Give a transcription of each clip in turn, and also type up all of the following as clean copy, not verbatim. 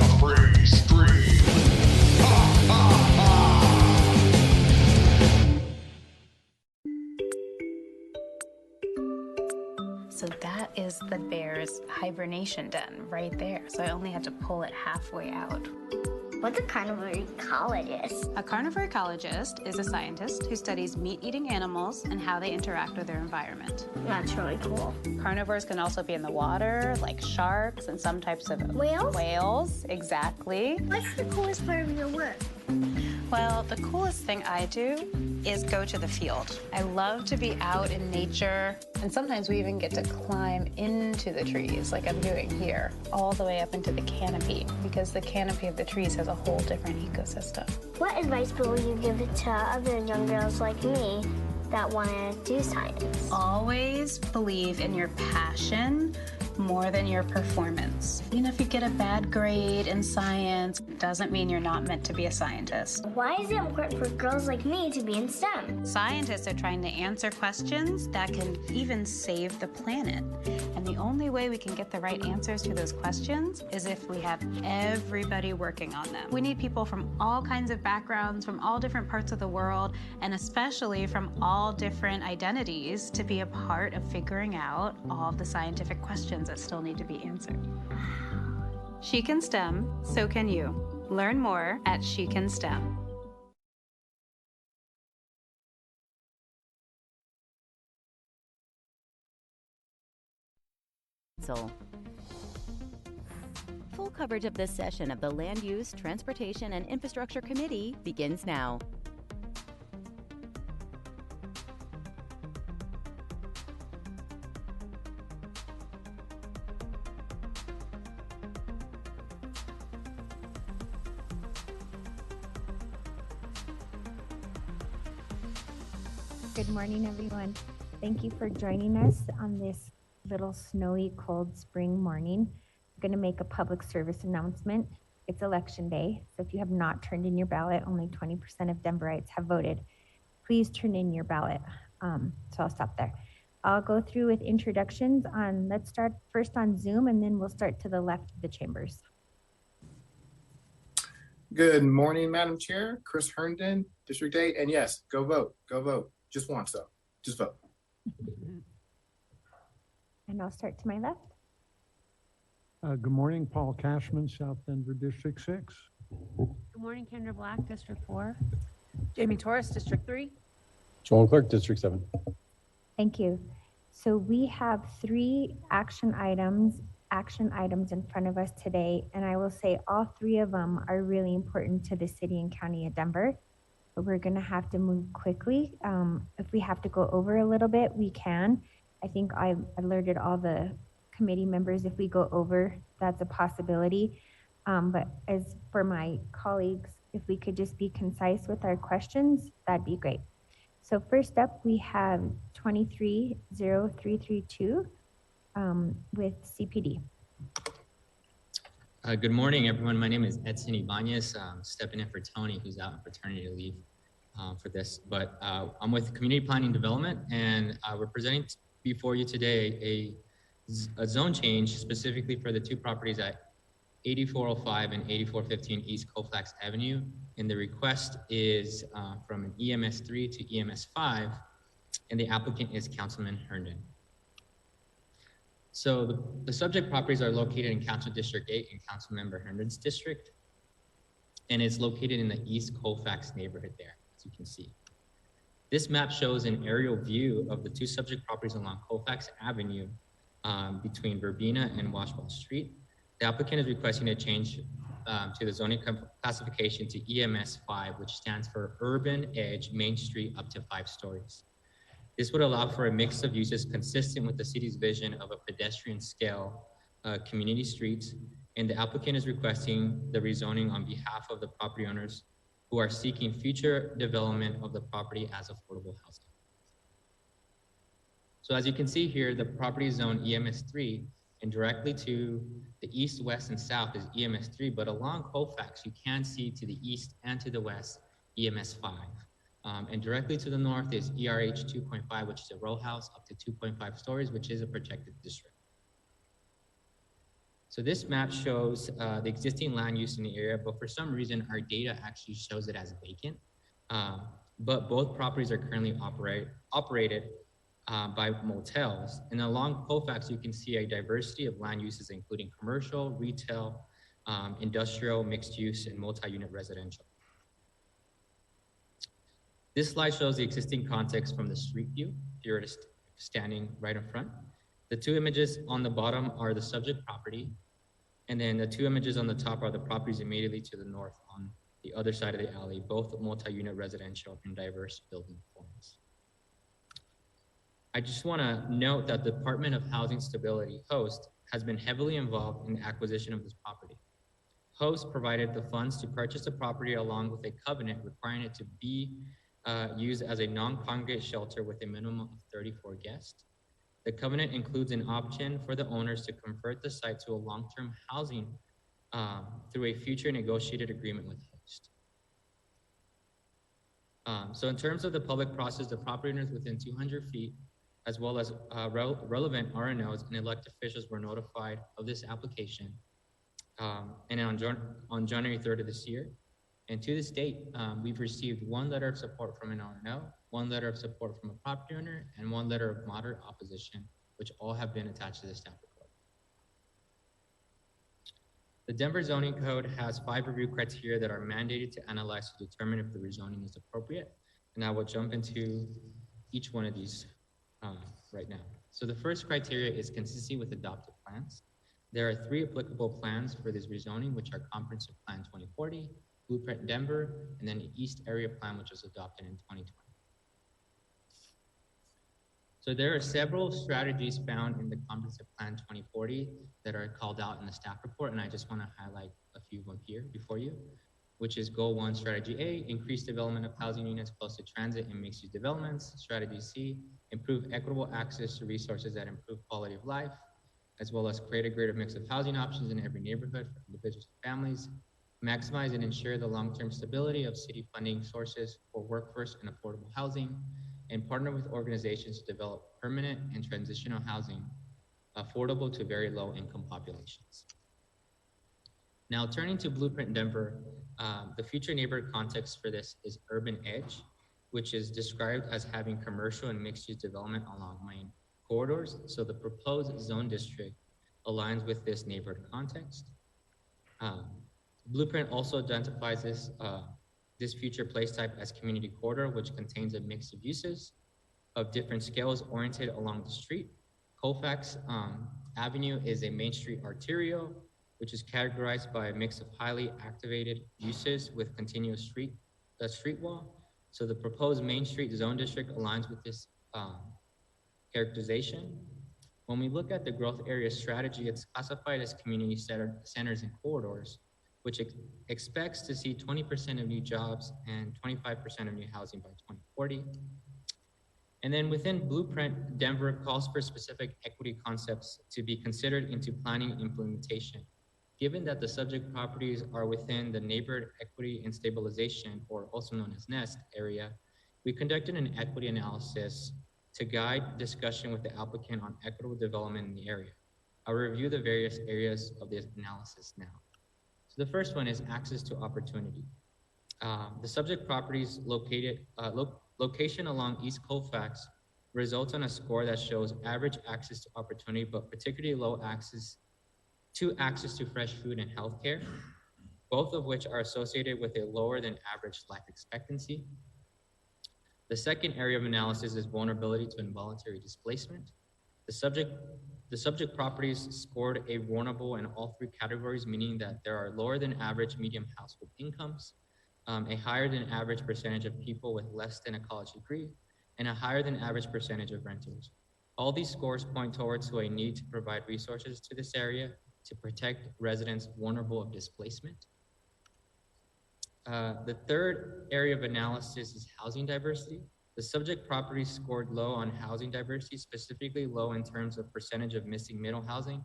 is a free stream. Ha ha ha! So that is the bear's hibernation den right there. So I only had to pull it halfway out. What's a carnivore ecologist? A carnivore ecologist is a scientist who studies meat-eating animals and how they interact with their environment. That's really cool. Carnivores can also be in the water, like sharks and some types of Whales? Whales, exactly. What's the coolest part of your work? Well, the coolest thing I do is go to the field. I love to be out in nature, and sometimes we even get to climb into the trees, like I'm doing here, all the way up into the canopy, because the canopy of the trees has a whole different ecosystem. What advice will you give to other young girls like me that want to do science? Always believe in your passion more than your performance. Even if you get a bad grade in science, it doesn't mean you're not meant to be a scientist. Why is it important for girls like me to be in STEM? Scientists are trying to answer questions that can even save the planet. And the only way we can get the right answers to those questions is if we have everybody working on them. We need people from all kinds of backgrounds, from all different parts of the world, and especially from all different identities to be a part of figuring out all of the scientific questions that still need to be answered. She can STEM, so can you. Learn more at She Can STEM. Full coverage of this session of the Land Use, Transportation, and Infrastructure Committee begins now. Good morning, everyone. Thank you for joining us on this little snowy, cold spring morning. I'm going to make a public service announcement. It's election day, so if you have not turned in your ballot, only 20% of Denverites have voted. Please turn in your ballot. So I'll stop there. I'll go through with introductions on, let's start first on Zoom, and then we'll start to the left of the chambers. Good morning, Madam Chair. Chris Herndon, District 8, and yes, go vote, go vote. Just once though, just vote. And I'll start to my left. Good morning, Paul Cashman, South Denver, District 6. Good morning, Kendra Black, District 4. Jamie Torres, District 3. Joel Clark, District 7. Thank you. So we have 3 action items in front of us today, and I will say all 3 of them are really important to the city and county of Denver. But we're going to have to move quickly. If we have to go over a little bit, we can. I think I alerted all the committee members if we go over, that's a possibility. But as for my colleagues, if we could just be concise with our questions, that'd be great. So first up, we have 230332 with CPD. Good morning, everyone. My name is Edson Ibanez. Stepping in for Tony, who's out on paternity leave for this. But I'm with Community Planning Development, and we're presenting before you today a zone change specifically for the 2 properties at 8405 and 8415 East Colfax Avenue. And the request is from an EMS 3 to EMS 5, and the applicant is Councilman Herndon. So the subject properties are located in Council District 8 and Councilmember Herndon's district, and it's located in the East Colfax neighborhood there, as you can see. This map shows an aerial view of the 2 subject properties along Colfax Avenue between Verbena and Washwell Street. The applicant is requesting a change to the zoning classification to EMS 5, which stands for Urban Edge Main Street up to 5 stories. This would allow for a mix of uses consistent with the city's vision of a pedestrian scale community streets, and the applicant is requesting the rezoning on behalf of the property owners who are seeking future development of the property as affordable housing. So as you can see here, the property is zoned EMS 3, and directly to the east, west, and south is EMS 3, but along Colfax, you can see to the east and to the west, EMS 5. And directly to the north is ERH 2.5, which is a row house up to 2.5 stories, which is a protected district. So this map shows the existing land use in the area, but for some reason, our data actually shows it as vacant. But both properties are currently operated by motels. And along Colfax, you can see a diversity of land uses, including commercial, retail, industrial, mixed use, and multi-unit residential. This slide shows the existing context from the street view. You're standing right in front. The two images on the bottom are the subject property, and then the two images on the top are the properties immediately to the north on the other side of the alley, both multi-unit residential and diverse building forms. I just want to note that the Department of Housing Stability, HOST, has been heavily involved in the acquisition of this property. HOST provided the funds to purchase the property along with a covenant requiring it to be used as a non-congregate shelter with a minimum of 34 guests. The covenant includes an option for the owners to convert the site to a long-term housing through a future negotiated agreement with HOST. So in terms of the public process, the property owners within 200 feet, as well as relevant RNOs and elected officials were notified of this application. And on January 3rd of this year, and to this date, we've received one letter of support from an RNO, one letter of support from a property owner, and one letter of moderate opposition, which all have been attached to the staff report. The Denver Zoning Code has 5 review criteria that are mandated to analyze to determine if the rezoning is appropriate. And I will jump into each one of these right now. So the first criteria is consistency with adopted plans. There are 3 applicable plans for this rezoning, which are Comprehensive Plan 2040, Blueprint Denver, and then the East Area Plan, which was adopted in 2020. So there are several strategies found in the Comprehensive Plan 2040 that are called out in the staff report, and I just want to highlight a few of them here before you, which is Goal 1, Strategy A, increase development of housing units close to transit and mixed-use developments. Strategy C, improve equitable access to resources that improve quality of life, as well as create a greater mix of housing options in every neighborhood for individuals and families. Maximize and ensure the long-term stability of city funding sources for workforce and affordable housing, and partner with organizations to develop permanent and transitional housing affordable to very low-income populations. Now, turning to Blueprint Denver, the future neighborhood context for this is Urban Edge, which is described as having commercial and mixed-use development along main corridors. So the proposed zone district aligns with this neighborhood context. Blueprint also identifies this future place type as community corridor, which contains a mix of uses of different scales oriented along the street. Colfax Avenue is a main street arterial, which is categorized by a mix of highly activated uses with continuous street wall. So the proposed Main Street Zone District aligns with this characterization. When we look at the growth area strategy, it's classified as community centers and corridors, which expects to see 20% of new jobs and 25% of new housing by 2040. And then within Blueprint, Denver calls for specific equity concepts to be considered into planning and implementation. Given that the subject properties are within the Neighborhood Equity and Stabilization, or also known as NEST area, we conducted an equity analysis to guide discussion with the applicant on equitable development in the area. I'll review the various areas of this analysis now. So the first one is access to opportunity. The subject properties location along East Colfax results in a score that shows average access to opportunity, but particularly low access to fresh food and healthcare, both of which are associated with a lower than average life expectancy. The second area of analysis is vulnerability to involuntary displacement. The subject properties scored a vulnerable in all 3 categories, meaning that there are lower than average medium household incomes, a higher than average percentage of people with less than a college degree, and a higher than average percentage of renters. All these scores point towards a need to provide resources to this area to protect residents vulnerable of displacement. The third area of analysis is housing diversity. The subject properties scored low on housing diversity, specifically low in terms of percentage of missing middle housing,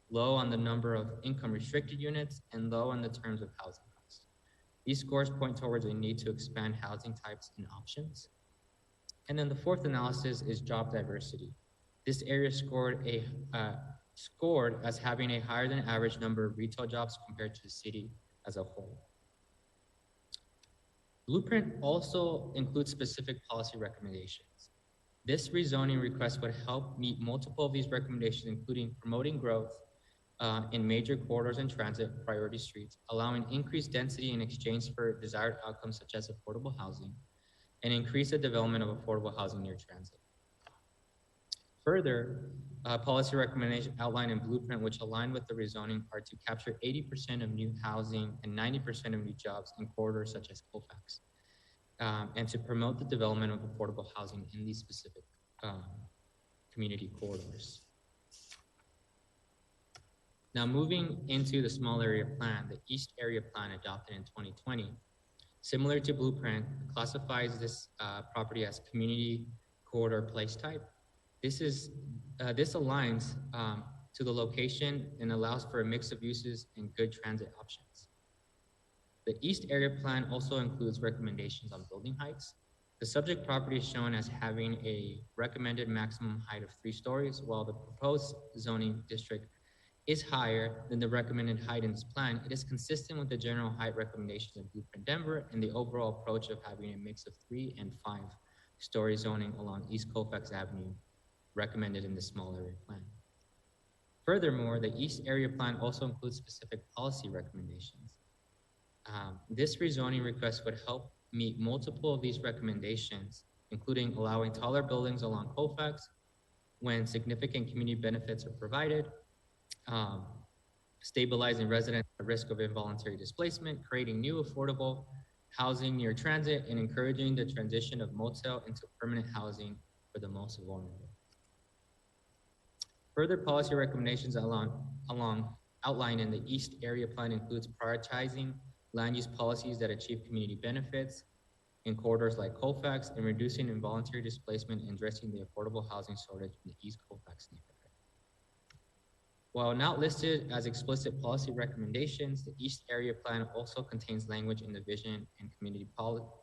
low on the number of income restricted units, and low on the terms of housing costs. These scores point towards a need to expand housing types and options. And then the fourth analysis is job diversity. This area scored scored as having a higher than average number of retail jobs compared to the city as a whole. Blueprint also includes specific policy recommendations. This rezoning request would help meet multiple of these recommendations, including promoting growth in major corridors and transit priority streets, allowing increased density in exchange for desired outcomes such as affordable housing, and increase the development of affordable housing near transit. Further, policy recommendations outlined in Blueprint, which align with the rezoning, are to capture 80% of new housing and 90% of new jobs in corridors such as Colfax, and to promote the development of affordable housing in these specific community corridors. Now, moving into the small area plan, the East Area Plan adopted in 2020, similar to Blueprint, classifies this property as community corridor place type. This aligns to the location and allows for a mix of uses and good transit options. The East Area Plan also includes recommendations on building heights. The subject property is shown as having a recommended maximum height of 3 stories, while the proposed zoning district is higher than the recommended height in this plan. It is consistent with the general height recommendations in Blueprint Denver and the overall approach of having a mix of 3 and 5 story zoning along East Colfax Avenue recommended in the small area plan. Furthermore, the East Area Plan also includes specific policy recommendations. This rezoning request would help meet multiple of these recommendations, including allowing taller buildings along Colfax when significant community benefits are provided, stabilizing residents at risk of involuntary displacement, creating new affordable housing near transit, and encouraging the transition of motel into permanent housing for the most vulnerable. Further policy recommendations outlined in the East Area Plan includes prioritizing land use policies that achieve community benefits in corridors like Colfax, and reducing involuntary displacement and addressing the affordable housing shortage in the East Colfax neighborhood. While not listed as explicit policy recommendations, the East Area Plan also contains language in the vision and community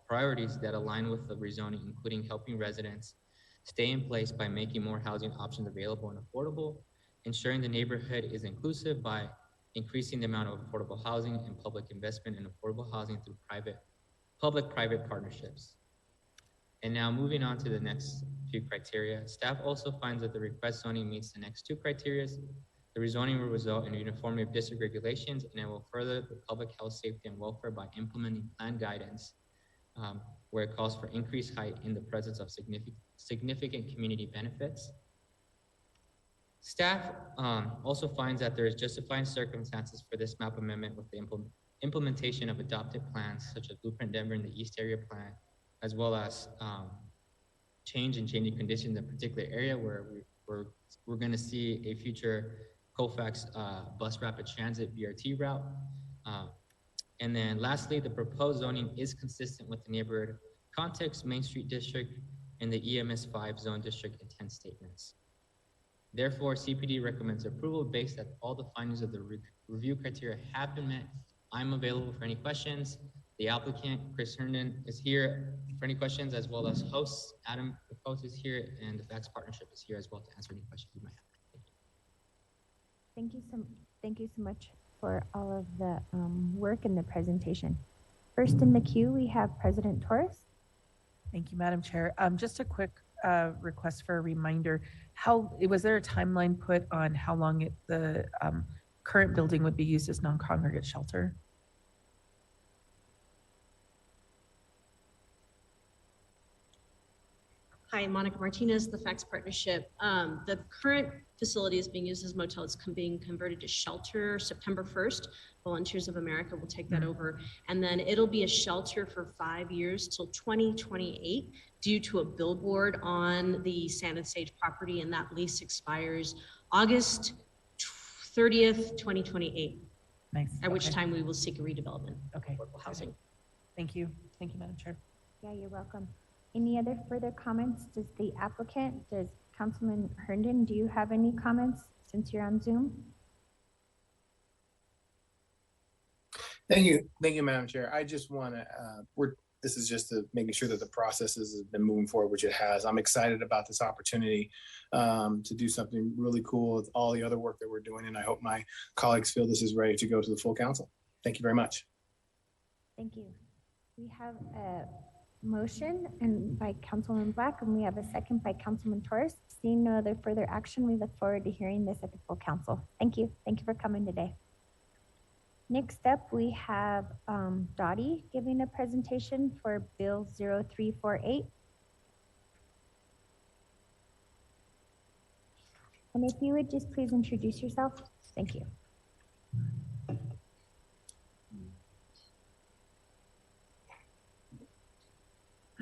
priorities that align with the rezoning, including helping residents stay in place by making more housing options available and affordable, ensuring the neighborhood is inclusive by increasing the amount of affordable housing and public investment in affordable housing through public-private partnerships. And now moving on to the next few criteria, staff also finds that the request zoning meets the next 2 criteria. The rezoning will result in uniformity of district regulations, and it will further the public health, safety, and welfare by implementing plan guidance where it calls for increased height in the presence of significant community benefits. Staff also finds that there is justified circumstances for this map amendment with the implementation of adopted plans such as Blueprint Denver and the East Area Plan, as well as changing conditions in a particular area where we're going to see a future Colfax bus rapid transit BRT route. And then lastly, the proposed zoning is consistent with the neighborhood context, Main Street District, and the EMS 5 zone district intent statements. Therefore, CPD recommends approval based that all the findings of the review criteria have been met. I'm available for any questions. The applicant, Chris Herndon, is here for any questions, as well as hosts. Adam Post is here, and the FACTS Partnership is here as well to answer any questions you might have. Thank you so much for all of the work in the presentation. First in the queue, we have President Torres. Thank you, Madam Chair. Just a quick request for a reminder. Was there a timeline put on how long the current building would be used as non-congregate shelter? Hi, Monica Martinez, the FACTS Partnership. The current facility is being used as motel. It's being converted to shelter September 1st. Volunteers of America will take that over. And then it'll be a shelter for 5 years till 2028 due to a billboard on the Sand and Sage property, and that lease expires August 30th, 2028. Nice. At which time we will seek a redevelopment. Okay. Affordable housing. Thank you. Thank you, Madam Chair. Yeah, you're welcome. Any other further comments? Does Councilman Herndon, do you have any comments since you're on Zoom? Thank you, Madam Chair. I just want to, this is just making sure that the process has been moving forward, which it has. I'm excited about this opportunity to do something really cool with all the other work that we're doing. And I hope my colleagues feel this is ready to go to the full council. Thank you very much. Thank you. We have a motion and by Councilman Black, and we have a second by Councilman Torres. Seeing no other further action, we look forward to hearing this at the full council. Thank you. Thank you for coming today. Next up, we have Dottie giving a presentation for Bill 0348. And if you would just please introduce yourself. Thank you.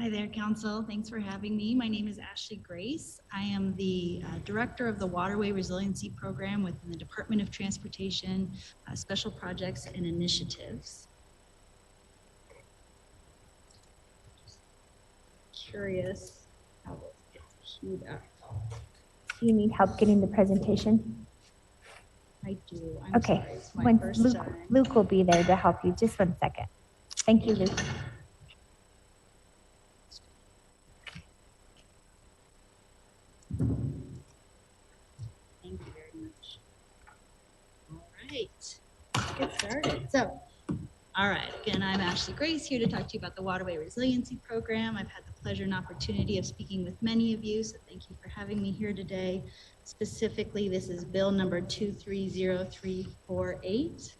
Hi there, Council. Thanks for having me. My name is Ashley Grace. I am the Director of the Waterway Resiliency Program within the Department of Transportation, Special Projects and Initiatives. Curious how it gets queued up. Do you need help getting the presentation? I do. I'm okay. Sorry. It's my When first time. Luke will be there to help you. Just 1 second. Thank you, Luke. Thank you very much. All right, let's get started. So, all right, again, I'm Ashley Grace here to talk to you about the Waterway Resiliency Program. I've had the pleasure and opportunity of speaking with many of you, so thank you for having me here today. Specifically, this is bill number 230348.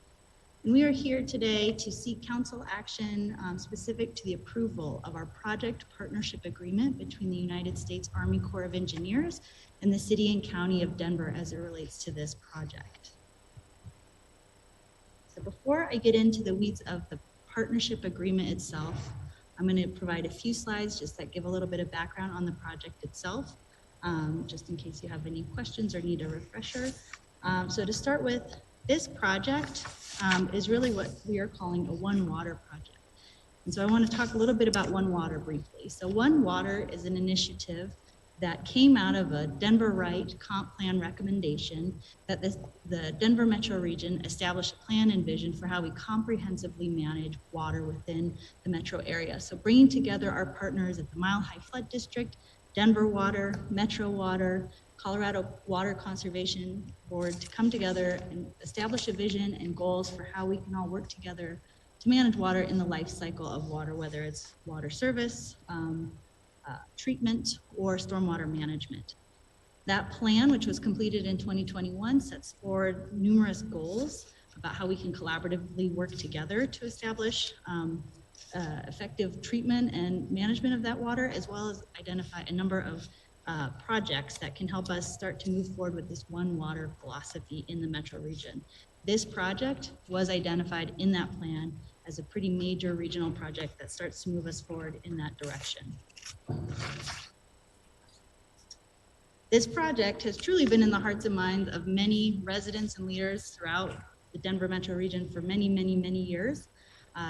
And we are here today to seek council action specific to the approval of our project partnership agreement between the United States Army Corps of Engineers and the City and County of Denver as it relates to this project. So before I get into the weeds of the partnership agreement itself, I'm going to provide a few slides just that give a little bit of background on the project itself, just in case you have any questions or need a refresher. So to start with, this project is really what we are calling a One Water project. And so I want to talk a little bit about One Water briefly. So One Water is an initiative that came out of a Denver Right comp plan recommendation that the Denver metro region established a plan and vision for how we comprehensively manage water within the metro area. So bringing together our partners at the Mile High Flood District, Denver Water, Metro Water, Colorado Water Conservation Board to come together and establish a vision and goals for how we can all work together to manage water in the life cycle of water, whether it's water service, treatment, or stormwater management. That plan, which was completed in 2021, sets forward numerous goals about how we can collaboratively work together to establish effective treatment and management of that water, as well as identify a number of projects that can help us start to move forward with this One Water philosophy in the metro region. This project was identified in that plan as a pretty major regional project that starts to move us forward in that direction. This project has truly been in the hearts and minds of many residents and leaders throughout the Denver metro region for many, many, many years.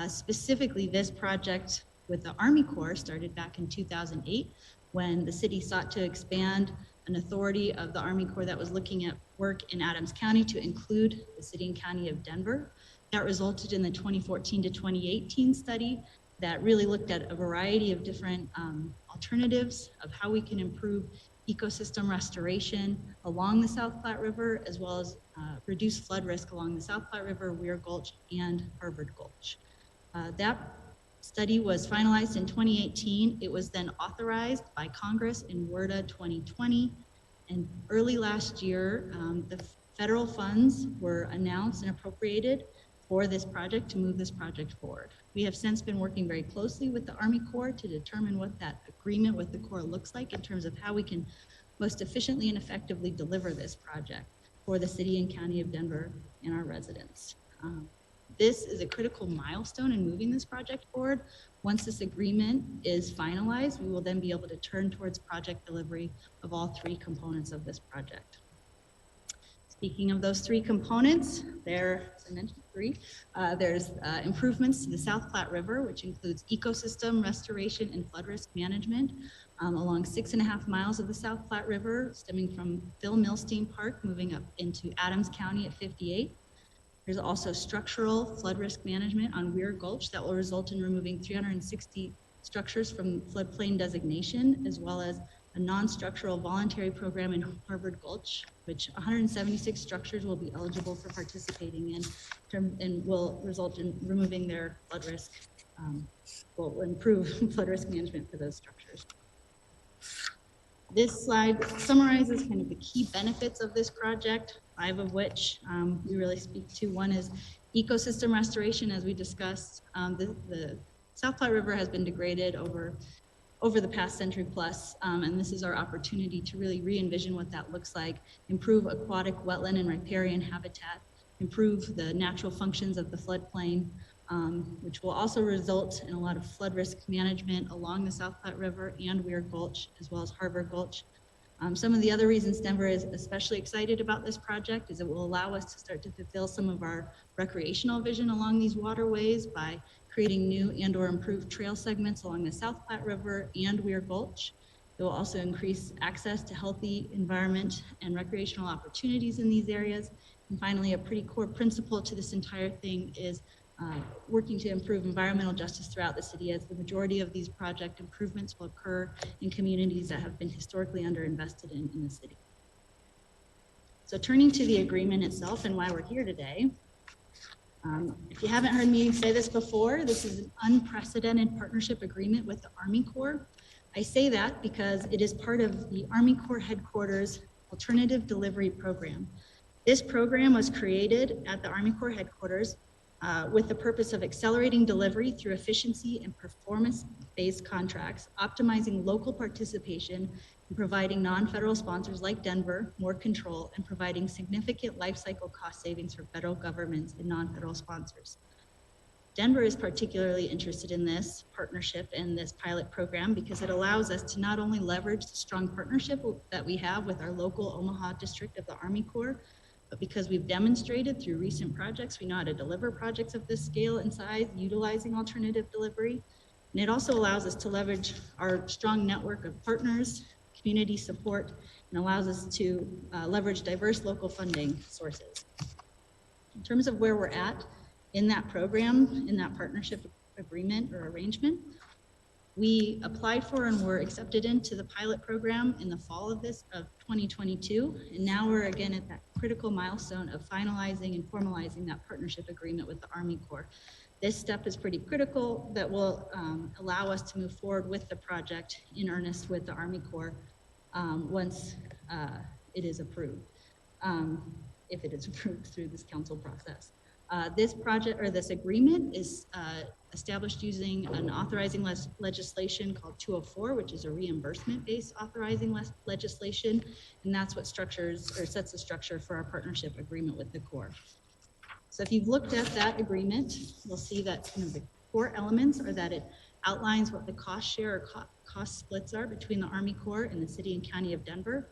Specifically, this project with the Army Corps started back in 2008 when the city sought to expand an authority of the Army Corps that was looking at work in Adams County to include the City and County of Denver. That resulted in the 2014 to 2018 study that really looked at a variety of different alternatives of how we can improve ecosystem restoration along the South Platte River, as well as reduce flood risk along the South Platte River, Weir Gulch, and Harvard Gulch. That study was finalized in 2018. It was then authorized by Congress in WRDA 2020. And early last year, the federal funds were announced and appropriated for this project to move this project forward. We have since been working very closely with the Army Corps to determine what that agreement with the Corps looks like in terms of how we can most efficiently and effectively deliver this project for the City and County of Denver and our residents. This is a critical milestone in moving this project forward. Once this agreement is finalized, we will then be able to turn towards project delivery of all three components of this project. Speaking of those three components, there, as I mentioned, there's improvements to the South Platte River, which includes ecosystem restoration and flood risk management along 6.5 miles of the South Platte River, stemming from Phil Milstein Park, moving up into Adams County at 58. There's also structural flood risk management on Weir Gulch that will result in removing 360 structures from floodplain designation, as well as a non-structural voluntary program in Harvard Gulch, which 176 structures will be eligible for participating in and will result in removing their flood risk, will improve flood risk management for those structures. This slide summarizes kind of the key benefits of this project, 5 of which we really speak to. One is ecosystem restoration, as we discussed. The South Platte River has been degraded over the past century plus, and this is our opportunity to really re-envision what that looks like, improve aquatic, wetland, and riparian habitat, improve the natural functions of the floodplain, which will also result in a lot of flood risk management along the South Platte River and Weir Gulch, as well as Harvard Gulch. Some of the other reasons Denver is especially excited about this project is it will allow us to start to fulfill some of our recreational vision along these waterways by creating new and or improved trail segments along the South Platte River and Weir Gulch. It will also increase access to healthy environment and recreational opportunities in these areas. And finally, a pretty core principle to this entire thing is working to improve environmental justice throughout the city, as the majority of these project improvements will occur in communities that have been historically underinvested in the city. So turning to the agreement itself and why we're here today. If you haven't heard me say this before, this is an unprecedented partnership agreement with the Army Corps. I say that because it is part of the Army Corps Headquarters Alternative Delivery Program. This program was created at the Army Corps Headquarters with the purpose of accelerating delivery through efficiency and performance-based contracts, optimizing local participation, and providing non-federal sponsors like Denver more control, and providing significant life cycle cost savings for federal governments and non-federal sponsors. Denver is particularly interested in this partnership and this pilot program because it allows us to not only leverage the strong partnership that we have with our local Omaha district of the Army Corps, but because we've demonstrated through recent projects, we know how to deliver projects of this scale and size utilizing alternative delivery. And it also allows us to leverage our strong network of partners, community support, and allows us to leverage diverse local funding sources. In terms of where we're at in that program, in that partnership agreement or arrangement, we applied for and were accepted into the pilot program in the fall of 2022. And now we're again at that critical milestone of finalizing and formalizing that partnership agreement with the Army Corps. This step is pretty critical that will allow us to move forward with the project in earnest with the Army Corps once it is approved, if it is approved through this council process. This project or this agreement is established using an authorizing legislation called 204, which is a reimbursement-based authorizing legislation, and that's what structures or sets the structure for our partnership agreement with the Corps. So if you've looked at that agreement, you'll see that kind of the core elements are that it outlines what the cost share or cost splits are between the Army Corps and the City and County of Denver.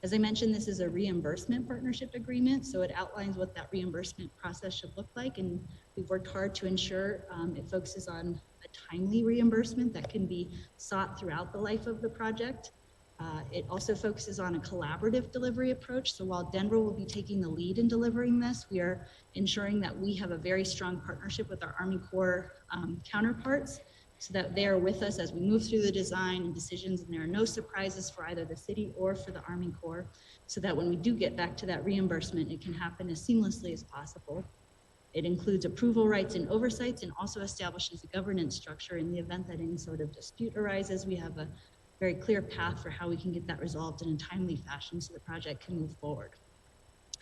As I mentioned, this is a reimbursement partnership agreement, so it outlines what that reimbursement process should look like, and we've worked hard to ensure it focuses on a timely reimbursement that can be sought throughout the life of the project. It also focuses on a collaborative delivery approach, so while Denver will be taking the lead in delivering this, we are ensuring that we have a very strong partnership with our Army Corps counterparts, so that they are with us as we move through the design and decisions, and there are no surprises for either the city or for the Army Corps, so that when we do get back to that reimbursement, it can happen as seamlessly as possible. It includes approval rights and oversights, and also establishes a governance structure in the event that any sort of dispute arises. We have a very clear path for how we can get that resolved in a timely fashion so the project can move forward.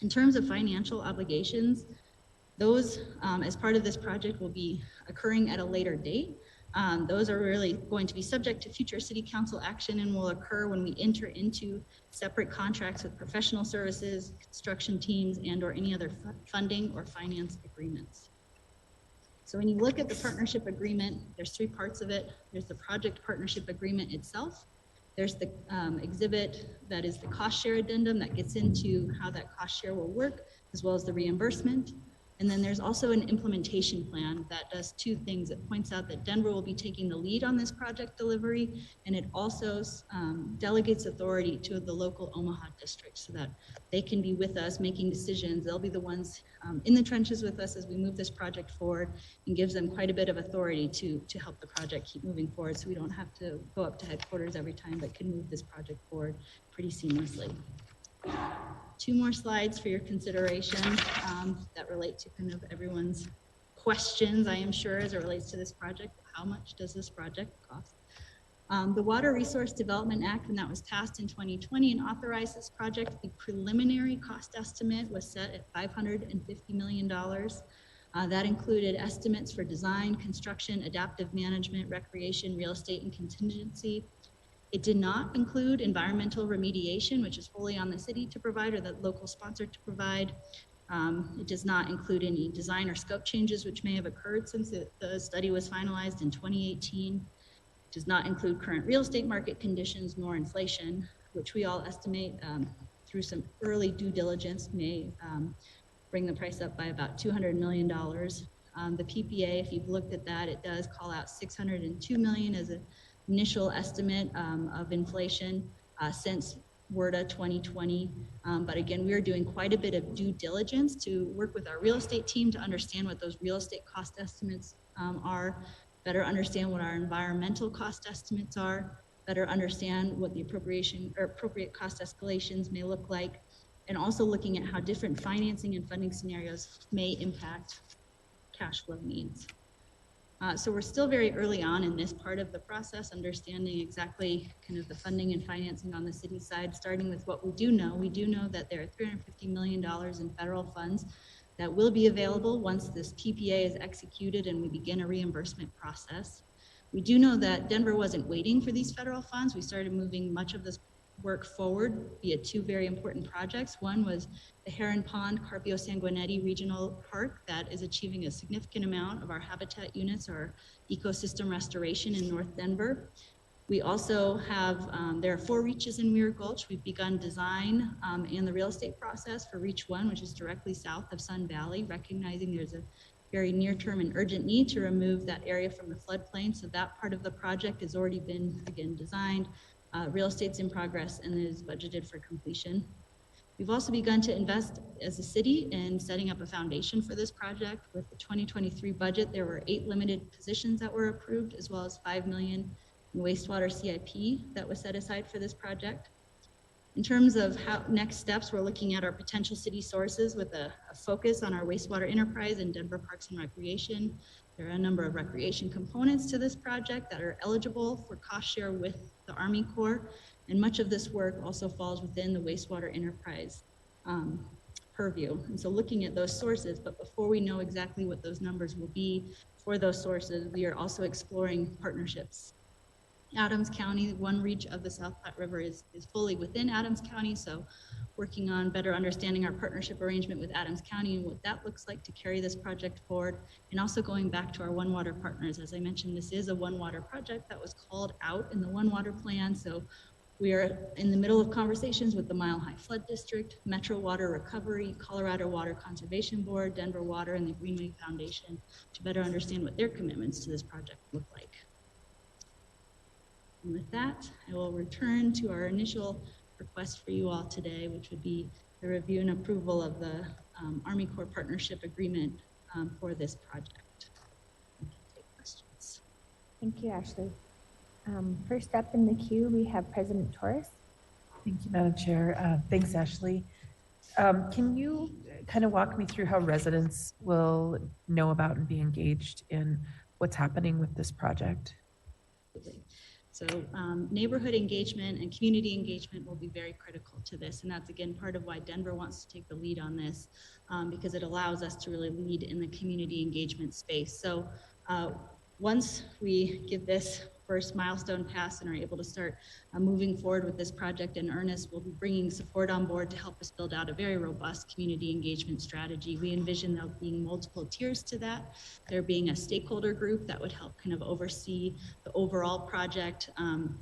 In terms of financial obligations, those as part of this project will be occurring at a later date. Those are really going to be subject to future city council action and will occur when we enter into separate contracts with professional services, construction teams, and or any other funding or finance agreements. So when you look at the partnership agreement, there's 3 parts of it. There's the project partnership agreement itself. There's the exhibit that is the cost share addendum that gets into how that cost share will work, as well as the reimbursement. And then there's also an implementation plan that does two things. It points out that Denver will be taking the lead on this project delivery, and it also delegates authority to the local Omaha district so that they can be with us making decisions. They'll be the ones in the trenches with us as we move this project forward, and gives them quite a bit of authority to help the project keep moving forward, so we don't have to go up to headquarters every time, but can move this project forward pretty seamlessly. Two more slides for your consideration that relate to kind of everyone's questions, I am sure, as it relates to this project. How much does this project cost? The Water Resource Development Act, when that was passed in 2020 and authorized this project, the preliminary cost estimate was set at $550 million. That included estimates for design, construction, adaptive management, recreation, real estate, and contingency. It did not include environmental remediation, which is fully on the city to provide, or the local sponsor to provide. It does not include any design or scope changes which may have occurred since the study was finalized in 2018. It does not include current real estate market conditions nor inflation, which we all estimate through some early due diligence may bring the price up by about $200 million. The PPA, if you've looked at that, it does call out $602 million as an initial estimate of inflation since WRDA 2020. But again, we are doing quite a bit of due diligence to work with our real estate team to understand what those real estate cost estimates are, better understand what our environmental cost estimates are, better understand what the appropriate cost escalations may look like, and also looking at how different financing and funding scenarios may impact cash flow needs. So we're still very early on in this part of the process, understanding exactly kind of the funding and financing on the city side, starting with what we do know. We do know that there are $350 million in federal funds that will be available once this PPA is executed and we begin a reimbursement process. We do know that Denver wasn't waiting for these federal funds. We started moving much of this work forward via two very important projects. One was the Heron Pond Carpio Sanguinetti Regional Park that is achieving a significant amount of our habitat units or ecosystem restoration in North Denver. We also have, there are 4 reaches in Muir Gulch. We've begun design and the real estate process for Reach 1, which is directly south of Sun Valley, recognizing there's a very near-term and urgent need to remove that area from the floodplain. So that part of the project has already been, again, designed. Real estate's in progress and is budgeted for completion. We've also begun to invest as a city in setting up a foundation for this project. With the 2023 budget, there were 8 limited positions that were approved, as well as $5 million in wastewater CIP that was set aside for this project. In terms of how next steps, we're looking at our potential city sources with a focus on our wastewater enterprise and Denver Parks and Recreation. There are a number of recreation components to this project that are eligible for cost share with the Army Corps, and much of this work also falls within the wastewater enterprise purview. And so looking at those sources, but before we know exactly what those numbers will be for those sources, we are also exploring partnerships. Adams County, one reach of the South Platte River is fully within Adams County, so working on better understanding our partnership arrangement with Adams County and what that looks like to carry this project forward, and also going back to our One Water partners. As I mentioned, this is a One Water project that was called out in the One Water plan, so we are in the middle of conversations with the Mile High Flood District, Metro Water Recovery, Colorado Water Conservation Board, Denver Water, and the Greenway Foundation to better understand what their commitments to this project look like. And with that, I will return to our initial request for you all today, which would be the review and approval of the Army Corps Partnership Agreement for this project. Take questions. Thank you, Ashley. First up in the queue, we have President Torres. Thank you, Madam Chair. Thanks, Ashley. Can you kind of walk me through how residents will know about and be engaged in what's happening with this project? So neighborhood engagement and community engagement will be very critical to this. And that's, again, part of why Denver wants to take the lead on this, because it allows us to really lead in the community engagement space. So once we give this first milestone pass and are able to start moving forward with this project in earnest, we'll be bringing support on board to help us build out a very robust community engagement strategy. We envision there being multiple tiers to that. There being a stakeholder group that would help kind of oversee the overall project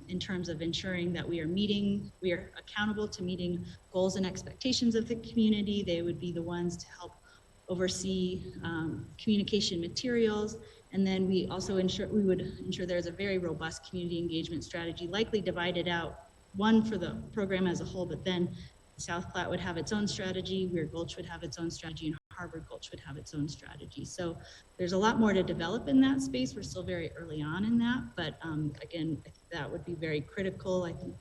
in terms of ensuring that we are accountable to meeting goals and expectations of the community. They would be the ones to help oversee communication materials. And then we also would ensure there's a very robust community engagement strategy, likely divided out, one for the program as a whole, but then South Platte would have its own strategy, Weir Gulch would have its own strategy, and Harvard Gulch would have its own strategy. So there's a lot more to develop in that space. We're still very early on in that, but again, I think that would be very critical. I think,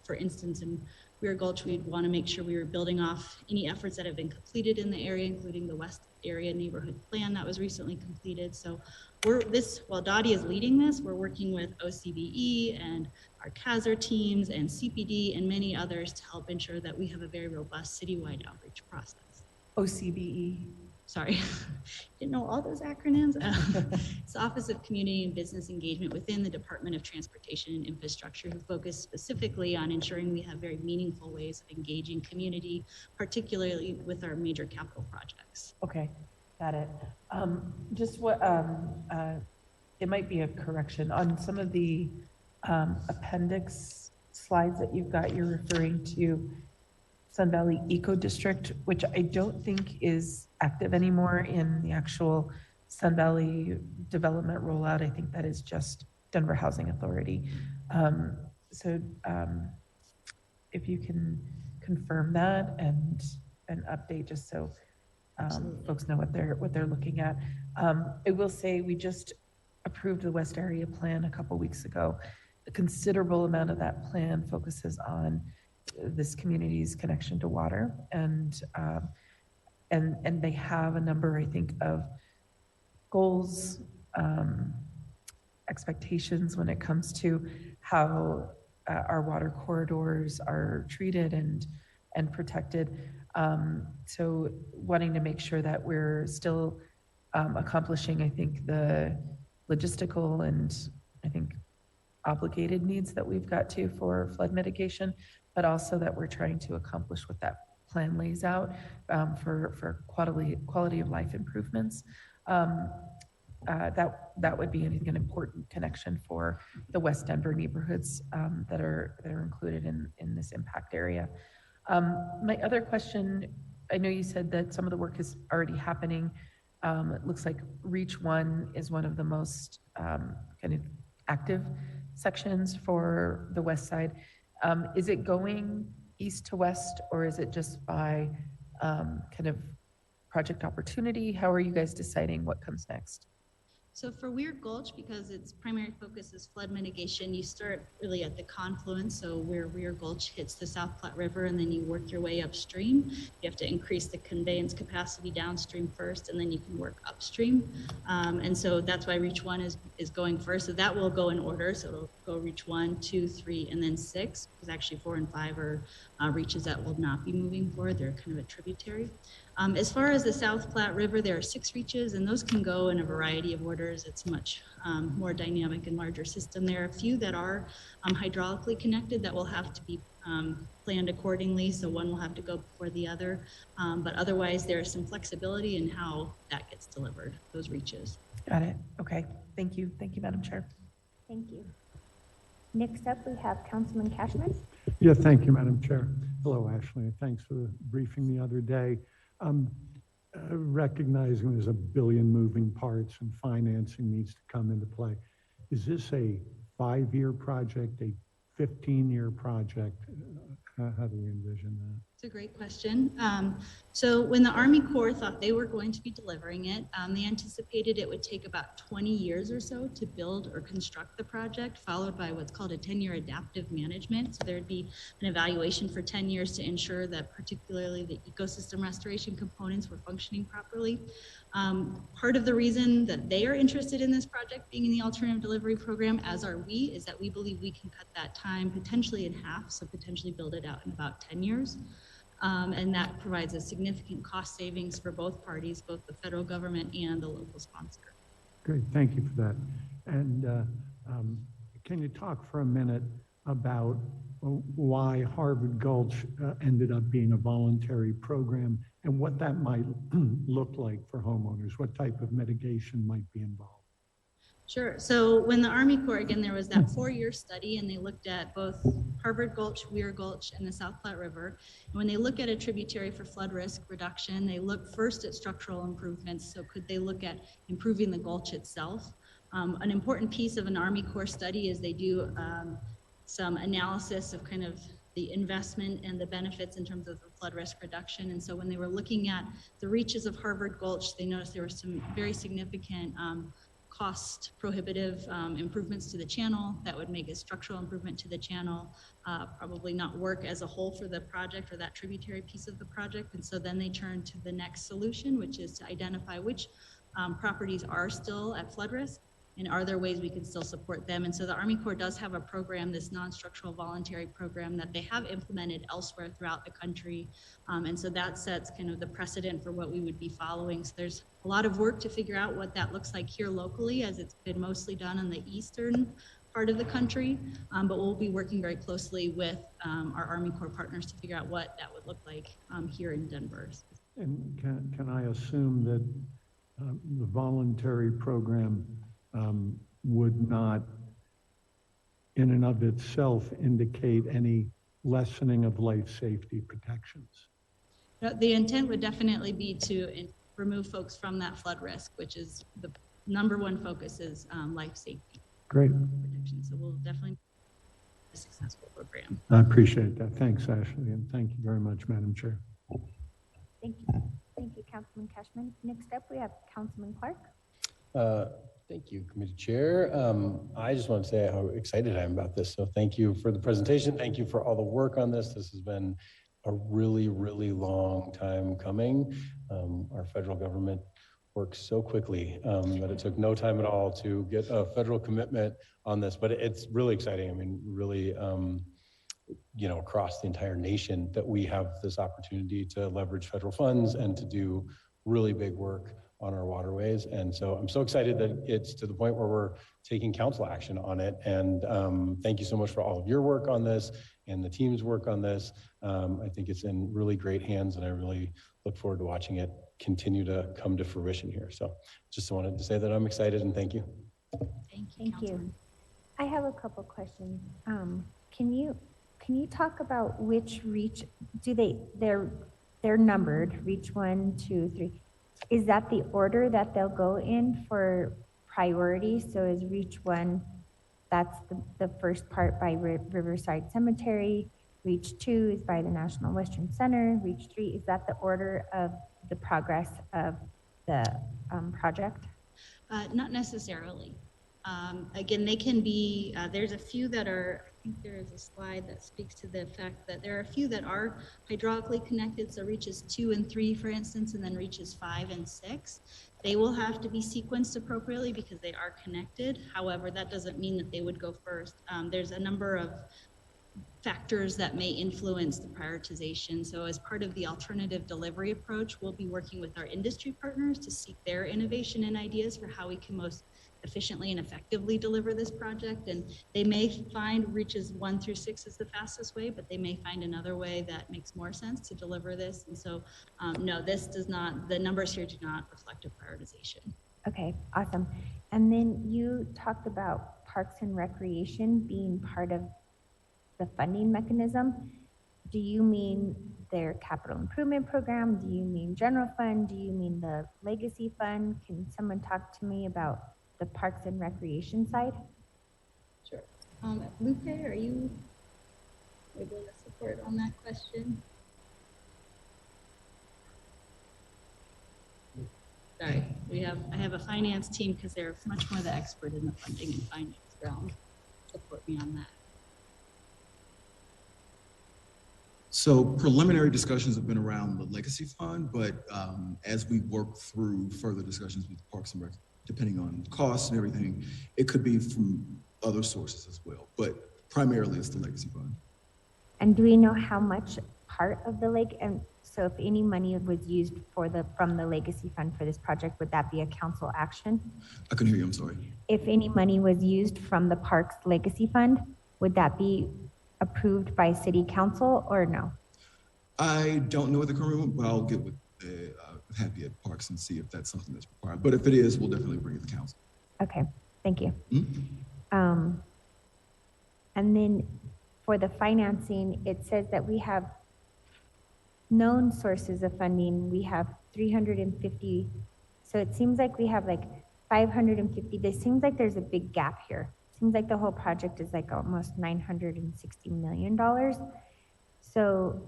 for instance, in Weir Gulch, we'd want to make sure we were building off any efforts that have been completed in the area, including the West Area Neighborhood Plan that was recently completed. So while Dottie is leading this, we're working with OCBE and our CASR teams and CPD and many others to help ensure that we have a very robust citywide outreach process. OCBE. Sorry, didn't know all those acronyms. It's the Office of Community and Business Engagement within the Department of Transportation and Infrastructure, who focus specifically on ensuring we have very meaningful ways of engaging community, particularly with our major capital projects. Okay, got it. Just what, it might be a correction on some of the appendix slides that you've got, you're referring to Sun Valley Eco District, which I don't think is active anymore in the actual Sun Valley development rollout. I think that is just Denver Housing Authority. So if you can confirm that and an update, just so folks know what they're looking at. I will say we just approved the West Area Plan a couple weeks ago. A considerable amount of that plan focuses on this community's connection to water, and they have a number, I think, of goals, expectations when it comes to how our water corridors are treated and protected. So wanting to make sure that we're still accomplishing, I think, the logistical and I think obligated needs that we've got to for flood mitigation, but also that we're trying to accomplish what that plan lays out for quality of life improvements. That would be, I think, an important connection for the West Denver neighborhoods that are included in this impact area. My other question, I know you said that some of the work is already happening. It looks like Reach One is one of the most kind of active sections for the west side. Is it going east to west, or is it just by kind of project opportunity? How are you guys deciding what comes next? So for Weir Gulch, because its primary focus is flood mitigation, you start really at the confluence, so where Weir Gulch hits the South Platte River, and then you work your way upstream. You have to increase the conveyance capacity downstream first, and then you can work upstream. And so that's why Reach One is going first. So that will go in order. So it'll go Reach 1, 2, 3, and then 6, because actually 4 and 5 are reaches that will not be moving forward. They're kind of a tributary. As far as the South Platte River, there are 6 reaches, and those can go in a variety of orders. It's much more dynamic and larger system. There are a few that are hydraulically connected that will have to be planned accordingly, so one will have to go before the other. But otherwise, there is some flexibility in how that gets delivered, those reaches. Got it. Okay. Thank you. Thank you, Madam Chair. Thank you. Next up, we have Councilman Cashman. Yeah, thank you, Madam Chair. Hello, Ashley. Thanks for the briefing the other day. Recognizing there's a billion moving parts and financing needs to come into play. Is this a 5-year project, a 15-year project? How do we envision that? It's a great question. So when the Army Corps thought they were going to be delivering it, they anticipated it would take about 20 years or so to build or construct the project, followed by what's called a 10-year adaptive management. So there'd be an evaluation for 10 years to ensure that particularly the ecosystem restoration components were functioning properly. Part of the reason that they are interested in this project being in the alternative delivery program, as are we, is that we believe we can cut that time potentially in half, so potentially build it out in about 10 years. And that provides a significant cost savings for both parties, both the federal government and the local sponsor. Great, thank you for that. And can you talk for a minute about why Harvard Gulch ended up being a voluntary program and what that might look like for homeowners? What type of mitigation might be involved? Sure. So when the Army Corps, again, there was that 4-year study and they looked at both Harvard Gulch, Weir Gulch, and the South Platte River. And when they look at a tributary for flood risk reduction, they look first at structural improvements. So could they look at improving the gulch itself? An important piece of an Army Corps study is they do some analysis of kind of the investment and the benefits in terms of the flood risk reduction. And so when they were looking at the reaches of Harvard Gulch, they noticed there were some very significant cost prohibitive improvements to the channel that would make a structural improvement to the channel probably not work as a whole for the project or that tributary piece of the project. And so then they turned to the next solution, which is to identify which properties are still at flood risk and are there ways we can still support them. And so the Army Corps does have a program, this non-structural voluntary program that they have implemented elsewhere throughout the country. And so that sets kind of the precedent for what we would be following. So there's a lot of work to figure out what that looks like here locally, as it's been mostly done in the eastern part of the country. But we'll be working very closely with our Army Corps partners to figure out what that would look like here in Denver. And can I assume that the voluntary program would not in and of itself indicate any lessening of life safety protections? The intent would definitely be to remove folks from that flood risk, which is the #1 focus is life safety. Great. Protection. So we'll definitely be a successful program. I appreciate that. Thanks, Ashley, and thank you very much, Madam Chair. Thank you. Thank you, Councilman Cashman. Next up, we have Councilman Clark. Thank you, Committee Chair. I just want to say how excited I am about this. So thank you for the presentation. Thank you for all the work on this. This has been a really, really long time coming. Our federal government works so quickly that it took no time at all to get a federal commitment on this, but it's really exciting. I mean, really, you know, across the entire nation that we have this opportunity to leverage federal funds and to do really big work on our waterways. And so I'm so excited that it's to the point where we're taking council action on it. And thank you so much for all of your work on this and the team's work on this. I think it's in really great hands and I really look forward to watching it continue to come to fruition here. So just wanted to say that I'm excited and thank you. Thank you. I have a couple questions. Can you talk about which reach, they're numbered, reach 1, 2, 3. Is that the order that they'll go in for priority? So is reach 1, that's the first part by Riverside Cemetery. Reach 2 is by the National Western Center. Reach 3, is that the order of the progress of the project? Not necessarily. Again, they can be, there's a few that are, I think there is a slide that speaks to the fact that there are a few that are hydraulically connected. So reaches 2 and 3, for instance, and then reaches 5 and 6. They will have to be sequenced appropriately because they are connected. However, that doesn't mean that they would go first. There's a number of factors that may influence the prioritization. So as part of the alternative delivery approach, we'll be working with our industry partners to seek their innovation and ideas for how we can most efficiently and effectively deliver this project. And they may find reaches 1 through 6 is the fastest way, but they may find another way that makes more sense to deliver this. And so, no, this does not, the numbers here do not reflect a prioritization. Okay, awesome. And then you talked about Parks and Recreation being part of the funding mechanism. Do you mean their capital improvement program? Do you mean general fund? Do you mean the legacy fund? Can someone talk to me about the Parks and Recreation side? Sure. Lupe, are you able to support on that question? Sorry, I have a finance team because they're much more the expert in the funding and finance realm. Support me on that. So preliminary discussions have been around the legacy fund, but as we work through further discussions with Parks and Rec, depending on costs and everything, it could be from other sources as well, but primarily it's the legacy fund. And do we know how much part of the lake, and so if any money was used from the legacy fund for this project, would that be a council action? I couldn't hear you, I'm sorry. If any money was used from the Parks Legacy Fund, would that be approved by city council or no? I don't know at the current moment, but I'll get with Happy at Parks and see if that's something that's required. But if it is, we'll definitely bring it to council. Okay, Thank you. Mm-hmm. And then for the financing, it says that we have known sources of funding. We have 350. So it seems like we have like 550. This seems like there's a big gap here. Seems like the whole project is like almost $960 million. So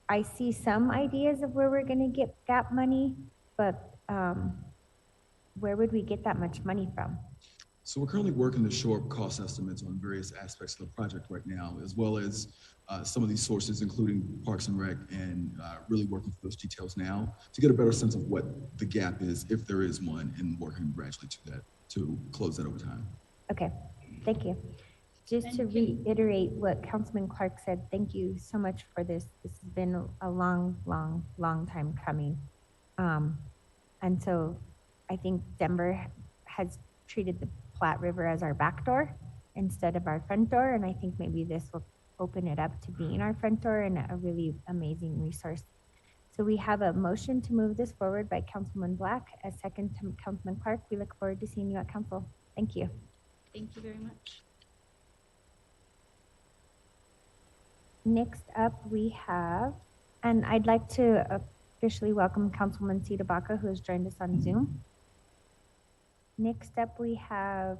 I see some ideas of where we're going to get gap money, but where would we get that much money from? So we're currently working to shore up cost estimates on various aspects of the project right now, as well as some of these sources, including Parks and Rec, and really working through those details now to get a better sense of what the gap is, if there is one, and working gradually to that, to close that over time. Okay, thank you. Just to reiterate what Councilman Clark said, thank you so much for this. This has been a long, long, long time coming. And so I think Denver has treated the Platte River as our back door instead of our front door. And I think maybe this will open it up to being our front door and a really amazing resource. So we have a motion to move this forward by Councilman Black, a second to Councilman Clark. We look forward to seeing you at council. Thank you. Thank you very much. Next up, we have, and I'd like to officially welcome Councilman Sita Baca, who has joined us on Zoom. Next up, we have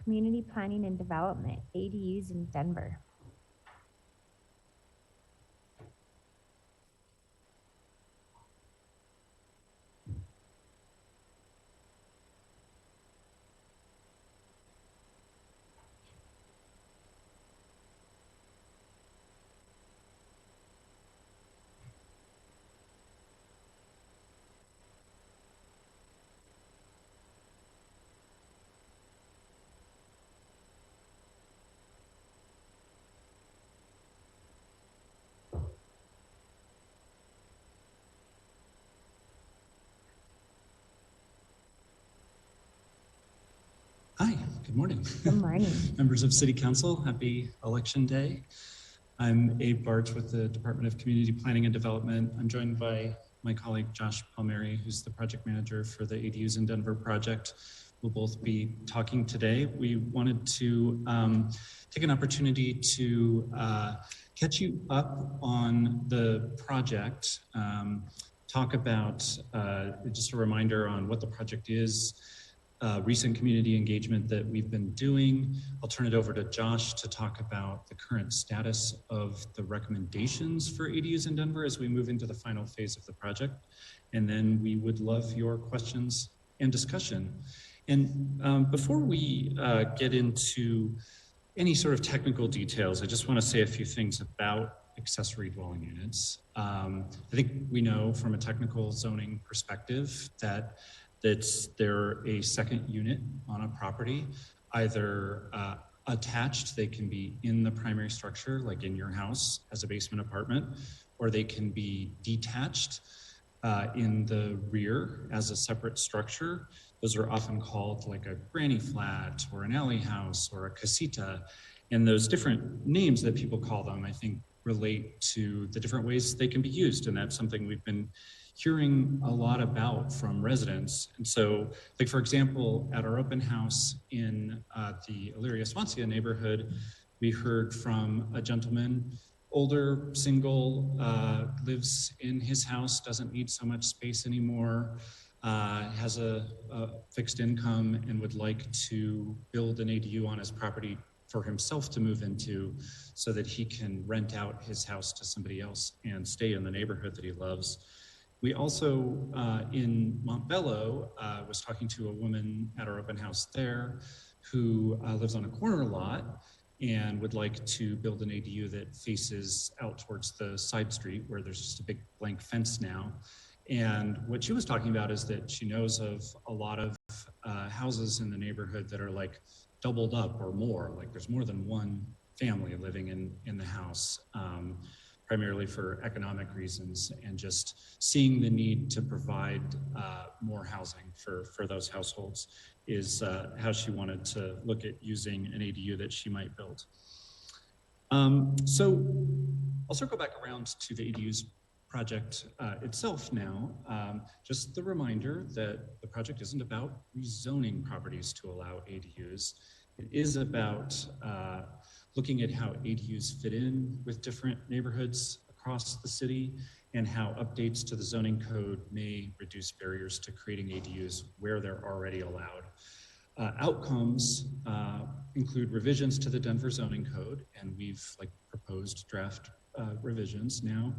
Community Planning and Development, ADUs in Denver. Hi, good morning. Good morning. Members of City Council, happy Election Day. I'm Abe Barch with the Department of Community Planning and Development. I'm joined by my colleague Josh Palmieri, who's the project manager for the ADUs in Denver project. We'll both be talking today. We wanted to take an opportunity to catch you up on the project, talk about just a reminder on what the project is, recent community engagement that we've been doing. I'll turn it over to Josh to talk about the current status of the recommendations for ADUs in Denver as we move into the final phase of the project. And then we would love your questions and discussion. And before we get into any sort of technical details, I just want to say a few things about accessory dwelling units. I think we know from a technical zoning perspective that they're a second unit on a property, either attached, they can be in the primary structure, like in your house as a basement apartment, or they can be detached in the rear as a separate structure. Those are often called like a granny flat or an alley house or a casita. And those different names that people call them, I think, relate to the different ways they can be used. And that's something we've been hearing a lot about from residents. And so, like, for example, at our open house in the Elyria Swansea neighborhood, we heard from a gentleman, older, single, lives in his house, doesn't need so much space anymore, has a fixed income and would like to build an ADU on his property for himself to move into so that he can rent out his house to somebody else and stay in the neighborhood that he loves. We also, in Montbello, was talking to a woman at our open house there who lives on a corner lot and would like to build an ADU that faces out towards the side street where there's just a big blank fence now. And what she was talking about is that she knows of a lot of houses in the neighborhood that are like doubled up or more, like there's more than one family living in the house. Primarily for economic reasons, and just seeing the need to provide more housing for those households is how she wanted to look at using an ADU that she might build. So I'll circle back around to the ADUs project itself now, just the reminder that the project isn't about rezoning properties to allow ADUs. It is about looking at how ADUs fit in with different neighborhoods across the city and how updates to the zoning code may reduce barriers to creating ADUs where they're already allowed. Outcomes include revisions to the Denver zoning code, and we've proposed draft revisions now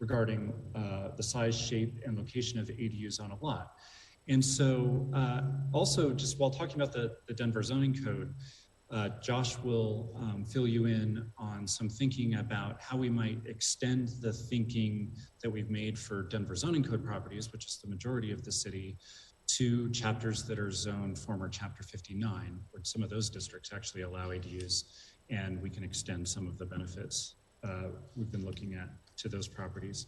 regarding the size, shape, and location of ADUs on a lot. And so also, just while talking about the Denver zoning code, Josh will fill you in on some thinking about how we might extend the thinking that we've made for Denver zoning code properties, which is the majority of the city, to chapters that are zoned former Chapter 59, where some of those districts actually allow ADUs, and we can extend some of the benefits we've been looking at to those properties.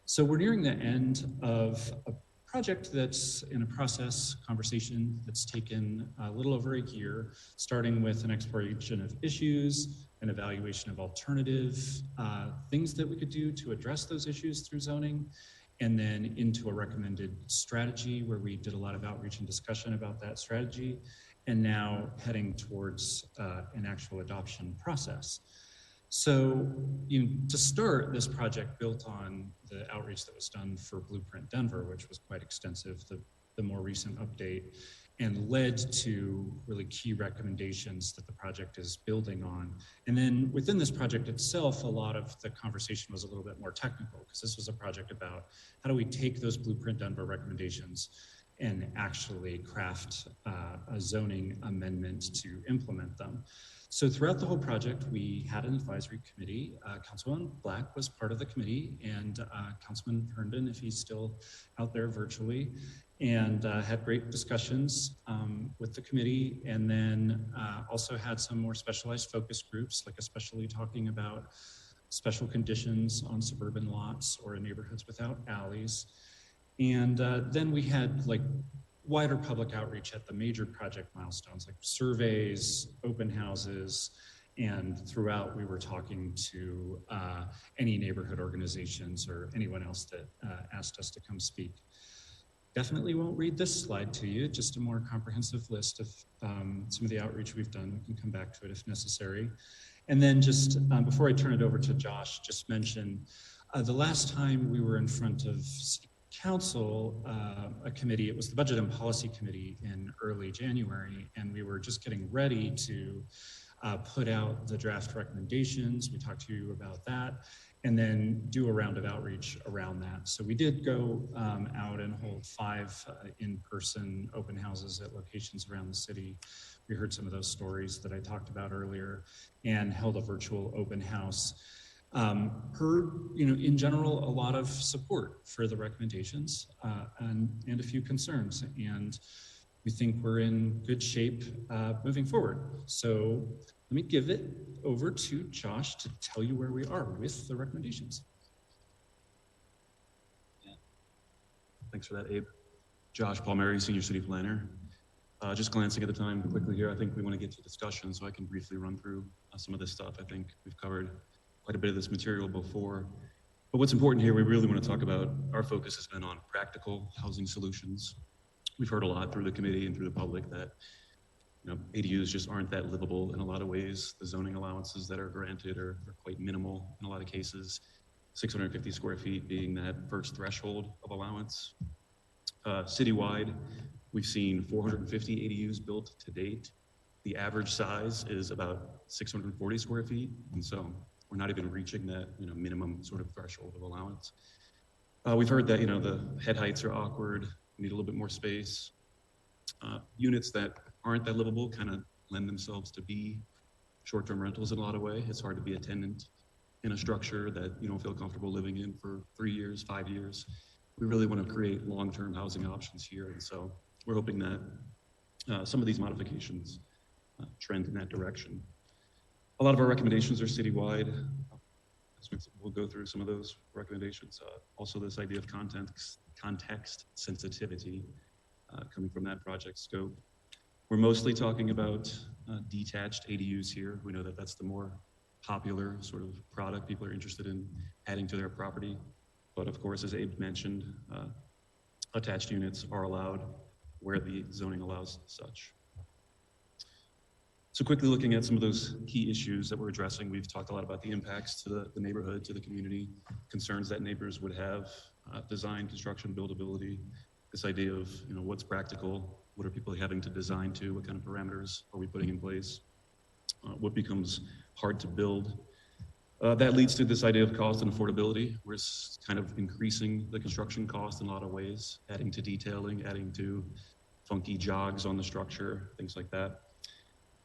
So we're nearing the end of a project that's in a process conversation that's taken a little over a year, starting with an exploration of issues, an evaluation of alternative things that we could do to address those issues through zoning, and then into a recommended strategy where we did a lot of outreach and discussion about that strategy, and now heading towards an actual adoption process. So to start, this project built on the outreach that was done for Blueprint Denver, which was quite extensive, the more recent update, and led to really key recommendations that the project is building on. And then within this project itself, a lot of the conversation was a little bit more technical, because this was a project about how do we take those Blueprint Denver recommendations and actually craft a zoning amendment to implement them. So throughout the whole project, we had an advisory committee. Councilman Black was part of the committee, and Councilman Herndon, if he's still out there virtually, and had great discussions with the committee, and then also had some more specialized focus groups, like especially talking about special conditions on suburban lots or in neighborhoods without alleys. And then we had wider public outreach at the major project milestones, like surveys, open houses, and throughout we were talking to any neighborhood organizations or anyone else that asked us to come speak. Definitely won't read this slide to you, just a more comprehensive list of some of the outreach we've done. We can come back to it if necessary. And then just before I turn it over to Josh, just mention the last time we were in front of Council, a committee, it was the Budget and Policy Committee in early January, and we were just getting ready to put out the draft recommendations. We talked to you about that, and then do a round of outreach around that. So we did go out and hold 5 in-person open houses at locations around the city. We heard some of those stories that I talked about earlier, and held a virtual open house. Heard, in general, a lot of support for the recommendations and a few concerns. And we think we're in good shape moving forward. So let me give it over to Josh to tell you where we are with the recommendations. Thanks for that, Abe. Josh Palmieri, Senior City Planner. Just glancing at the time quickly here, I think we want to get to discussion, so I can briefly run through some of this stuff. I think we've covered quite a bit of this material before. But what's important here, we really want to talk about, our focus has been on practical housing solutions. We've heard a lot through the committee and through the public that ADUs just aren't that livable in a lot of ways. The zoning allowances that are granted are quite minimal in a lot of cases, 650 square feet being that first threshold of allowance. Citywide, we've seen 450 ADUs built to date. The average size is about 640 square feet, and so we're not even reaching that minimum sort of threshold of allowance. We've heard that the head heights are awkward, need a little bit more space. Units that aren't that livable kind of lend themselves to be short-term rentals in a lot of ways. It's hard to be a tenant in a structure that you don't feel comfortable living in for 3 years, 5 years. We really want to create long-term housing options here, and so we're hoping that some of these modifications trend in that direction. A lot of our recommendations are citywide. We'll go through some of those recommendations. Also, this idea of context sensitivity coming from that project scope. We're mostly talking about detached ADUs here. We know that that's the more popular sort of product people are interested in adding to their property. But of course, as Abe mentioned, attached units are allowed where the zoning allows such. So quickly looking at some of those key issues that we're addressing, we've talked a lot about the impacts to the neighborhood, to the community, concerns that neighbors would have, design, construction, buildability, this idea of what's practical, what are people having to design to, what kind of parameters are we putting in place, what becomes hard to build. That leads to this idea of cost and affordability. We're kind of increasing the construction cost in a lot of ways, adding to detailing, adding to funky jogs on the structure, things like that.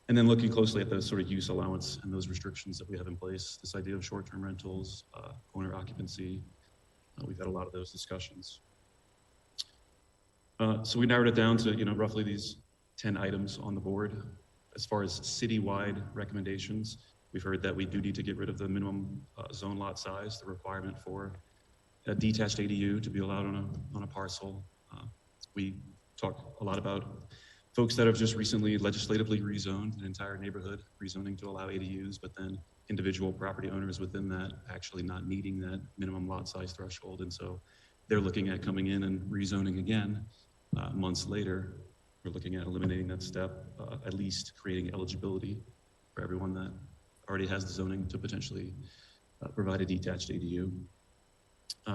And then looking closely at the sort of use allowance and those restrictions that we have in place, this idea of short-term rentals, owner occupancy, we've had a lot of those discussions. So we narrowed it down to roughly these 10 items on the board. As far as citywide recommendations, we've heard that we do need to get rid of the minimum zone lot size, the requirement for a detached ADU to be allowed on a parcel. We talk a lot about folks that have just recently legislatively rezoned an entire neighborhood, rezoning to allow ADUs, but then individual property owners within that actually not meeting that minimum lot size threshold. And so they're looking at coming in and rezoning again months later. We're looking at eliminating that step, at least creating eligibility for everyone that already has the zoning to potentially provide a detached ADU.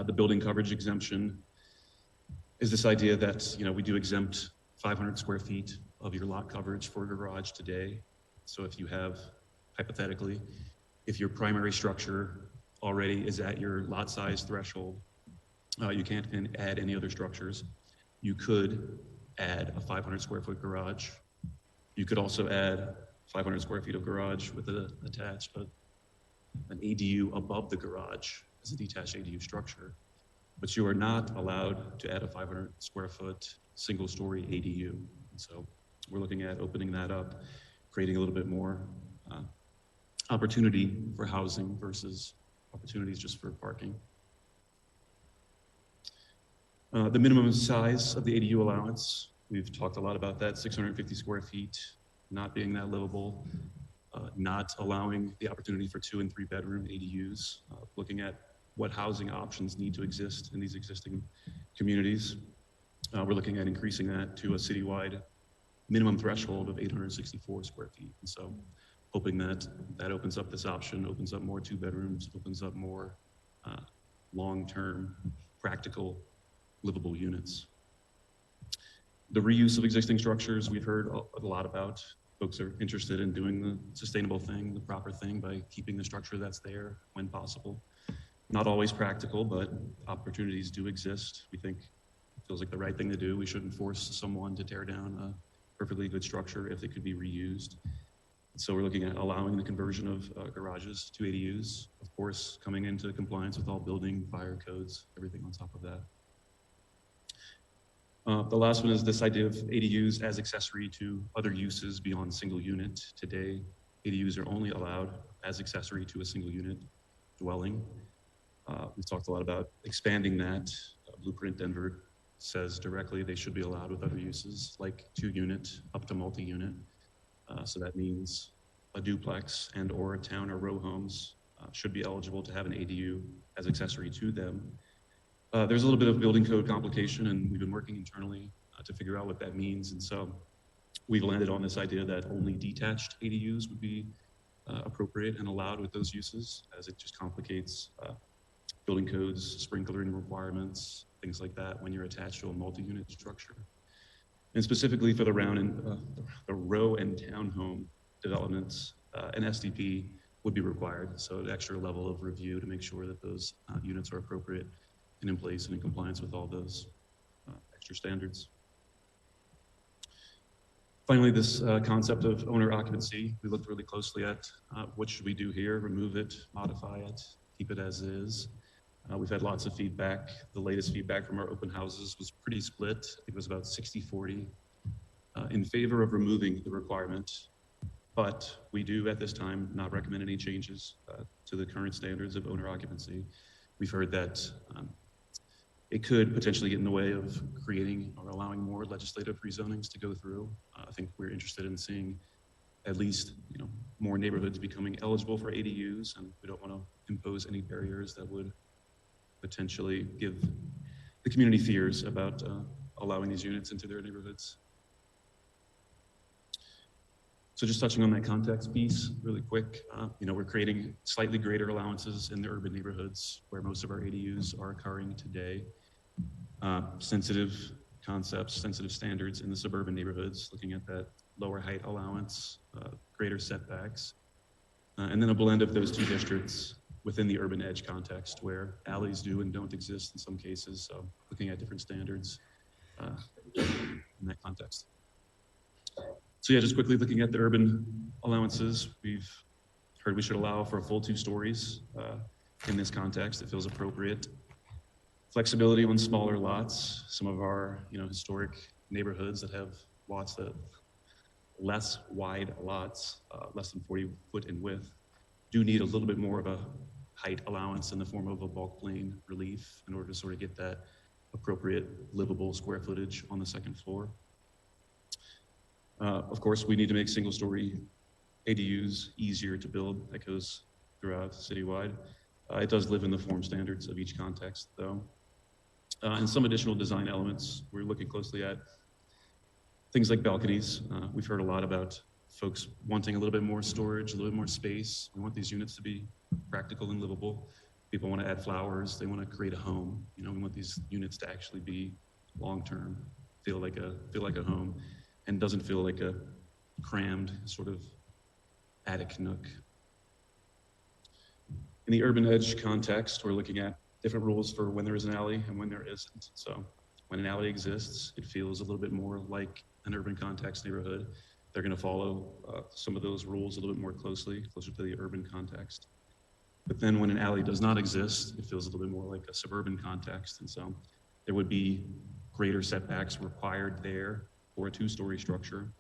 The building coverage exemption is this idea that we do exempt 500 square feet of your lot coverage for a garage today. So if you have, hypothetically, if your primary structure already is at your lot size threshold, you can't add any other structures. You could add a 500 square foot garage. You could also add 500 square feet of garage with an ADU above the garage as a detached ADU structure. But you are not allowed to add a 500 square foot single story ADU. And so we're looking at opening that up, creating a little bit more opportunity for housing versus opportunities just for parking. The minimum size of the ADU allowance, we've talked a lot about that, 650 square feet, not being that livable, not allowing the opportunity for 2 and 3 bedroom ADUs, looking at what housing options need to exist in these existing communities. We're looking at increasing that to a citywide minimum threshold of 864 square feet. And so hoping that that opens up this option, opens up more 2 bedrooms, opens up more long-term, practical, livable units. The reuse of existing structures, we've heard a lot about. Folks are interested in doing the sustainable thing, the proper thing by keeping the structure that's there when possible. Not always practical, but opportunities do exist. We think it feels like the right thing to do. We shouldn't force someone to tear down a perfectly good structure if it could be reused. So we're looking at allowing the conversion of garages to ADUs, of course, coming into compliance with all building, fire codes, everything on top of that. The last one is this idea of ADUs as accessory to other uses beyond single unit. Today, ADUs are only allowed as accessory to a single unit dwelling. We've talked a lot about expanding that. Blueprint Denver says directly they should be allowed with other uses like 2-unit up to multi-unit. So that means a duplex and or town or row homes should be eligible to have an ADU as accessory to them. There's a little bit of building code complication, and we've been working internally to figure out what that means. And so we've landed on this idea that only detached ADUs would be appropriate and allowed with those uses, as it just complicates building codes, sprinkling requirements, things like that when you're attached to a multi-unit structure. And specifically for the row and townhome developments, an SDP would be required. So an extra level of review to make sure that those units are appropriate and in place and in compliance with all those extra standards. Finally, this concept of owner occupancy, we looked really closely at what should we do here, remove it, modify it, keep it as is. We've had lots of feedback. The latest feedback from our open houses was pretty split. I think it was about 60-40 in favor of removing the requirement. But we do at this time not recommend any changes to the current standards of owner occupancy. We've heard that it could potentially get in the way of creating or allowing more legislative rezonings to go through. I think we're interested in seeing at least more neighborhoods becoming eligible for ADUs, and we don't want to impose any barriers that would potentially give the community fears about allowing these units into their neighborhoods. So just touching on that context piece really quick, we're creating slightly greater allowances in the urban neighborhoods where most of our ADUs are occurring today. Sensitive concepts, sensitive standards in the suburban neighborhoods, looking at that lower height allowance, greater setbacks, and then a blend of those two districts within the urban edge context where alleys do and don't exist in some cases. So looking at different standards in that context. So yeah, just quickly looking at the urban allowances, we've heard we should allow for a full 2 stories in this context. It feels appropriate. Flexibility on smaller lots. Some of our historic neighborhoods that have lots that less wide lots, less than 40 foot in width, do need a little bit more of a height allowance in the form of a bulk plane relief in order to sort of get that appropriate livable square footage on the second floor. Of course, we need to make single-story ADUs easier to build. That goes throughout citywide. It does live in the form standards of each context, though. And some additional design elements we're looking closely at. Things like balconies. We've heard a lot about folks wanting a little bit more storage, a little bit more space. We want these units to be practical and livable. People want to add flowers. They want to create a home. We want these units to actually be long-term, feel like a home, and doesn't feel like a crammed sort of attic nook. In the urban edge context, we're looking at different rules for when there is an alley and when there isn't. So when an alley exists, it feels a little bit more like an urban context neighborhood. They're going to follow some of those rules a little bit more closer to the urban context. But then when an alley does not exist, it feels a little bit more like a suburban context. And so there would be greater setbacks required there for a 2-story structure.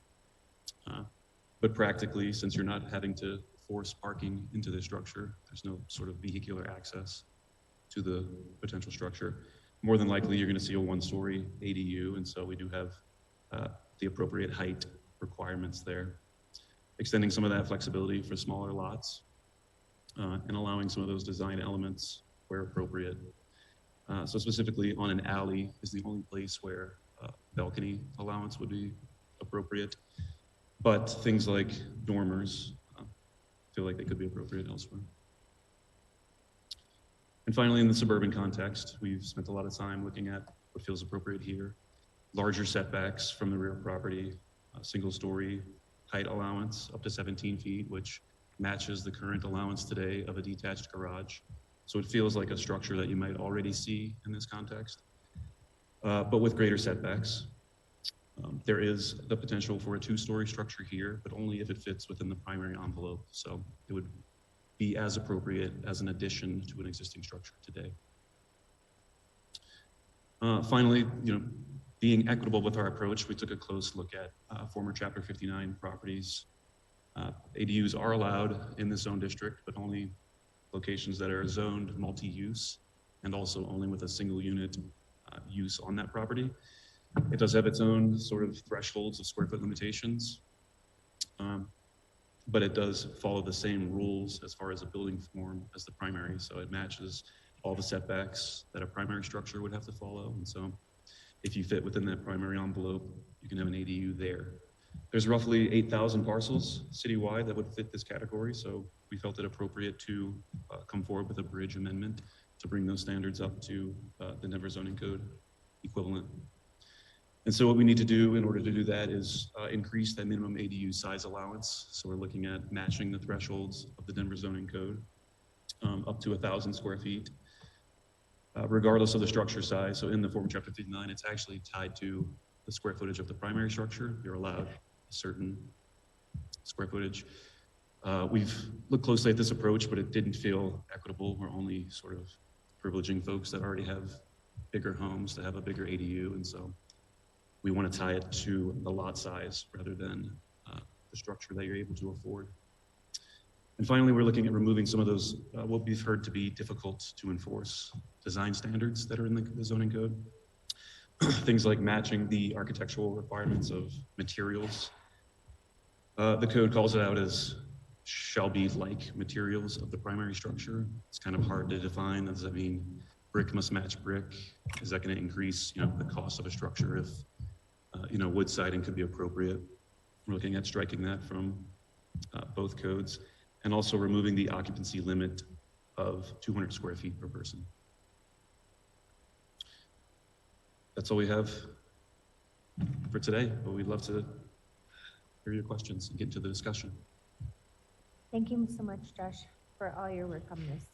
But practically, since you're not having to force parking into the structure, there's no sort of vehicular access to the potential structure. More than likely, you're going to see a 1-story ADU, and so we do have the appropriate height requirements there. Extending some of that flexibility for smaller lots and allowing some of those design elements where appropriate. So specifically on an alley is the only place where balcony allowance would be appropriate, but things like dormers feel like they could be appropriate elsewhere. And finally, in the suburban context, we've spent a lot of time looking at what feels appropriate here. Larger setbacks from the rear property, single-story height allowance up to 17 feet, which matches the current allowance today of a detached garage. So it feels like a structure that you might already see in this context, but with greater setbacks. There is the potential for a 2-story structure here, but only if it fits within the primary envelope. So it would be as appropriate as an addition to an existing structure today. Finally, being equitable with our approach, we took a close look at former Chapter 59 properties. ADUs are allowed in the zone district, but only locations that are zoned multi-use and also only with a single unit use on that property. It does have its own sort of thresholds of square foot limitations, but it does follow the same rules as far as a building form as the primary. So it matches all the setbacks that a primary structure would have to follow. And so if you fit within that primary envelope, you can have an ADU there. There's roughly 8,000 parcels citywide that would fit this category. So we felt it appropriate to come forward with a bridge amendment to bring those standards up to the Denver zoning code equivalent. And so what we need to do in order to do that is increase that minimum ADU size allowance. So we're looking at matching the thresholds of the Denver zoning code up to 1,000 square feet, regardless of the structure size. So in the former Chapter 59, it's actually tied to the square footage of the primary structure. You're allowed a certain square footage. We've looked closely at this approach, but it didn't feel equitable. We're only sort of privileging folks that already have bigger homes to have a bigger ADU. And so we want to tie it to the lot size rather than the structure that you're able to afford. And finally, we're looking at removing some of those, what we've heard to be difficult to enforce design standards that are in the zoning code. Things like matching the architectural requirements of materials. The code calls it out as shall be like materials of the primary structure. It's kind of hard to define. Does that mean brick must match brick. Is that going to increase, the cost of a structure if, wood siding could be appropriate? We're looking at striking that from both codes, and also removing the occupancy limit of 200 square feet per person. That's all we have for today, but we'd love to hear your questions and get into the discussion. Thank you so much, Josh, for all your work on this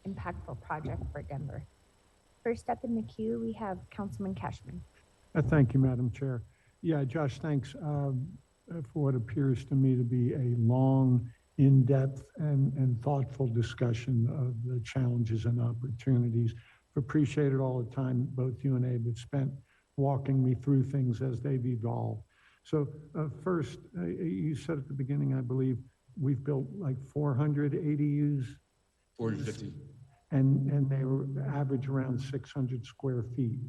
impactful project for Denver. First up in the queue, we have Councilman Cashman. Thank you, Madam Chair. Yeah, Josh, thanks for what appears to me to be a long, in-depth and thoughtful discussion of the challenges and opportunities. I've appreciated all the time both you and Abe have spent walking me through things as they've evolved. So first, you said at the beginning, I believe, we've built like 400 ADUs. 450. And they were average around 600 square feet.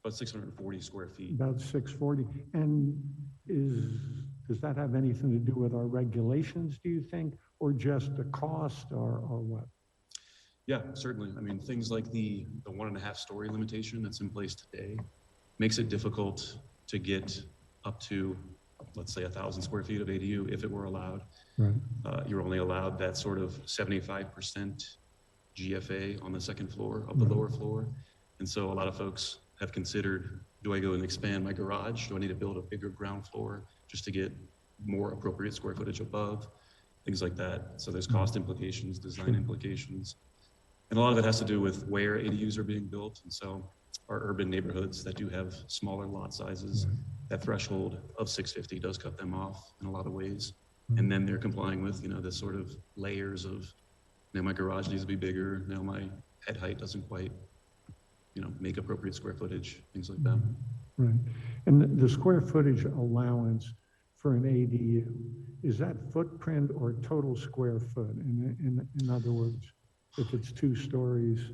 About 640 square feet. About 640. And does that have anything to do with our regulations, do you think, or just the cost, or what? Yeah, certainly. I mean, things like the 1.5 story limitation that's in place today makes it difficult to get up to, let's say, 1,000 square feet of ADU if it were allowed. Right. You're only allowed that sort of 75% GFA on the second floor of the lower floor. And so a lot of folks have considered, do I go and expand my garage? Do I need to build a bigger ground floor just to get more appropriate square footage above? Things like that. So there's cost implications, design implications. And a lot of it has to do with where ADUs are being built. And so our urban neighborhoods that do have smaller lot sizes, that threshold of 650 does cut them off in a lot of ways. And then they're complying with, this sort of layers of, now my garage needs to be bigger, now my head height doesn't quite, make appropriate square footage, things like that. Right. And the square footage allowance for an ADU, is that footprint or total square foot? In other words, if it's 2 stories?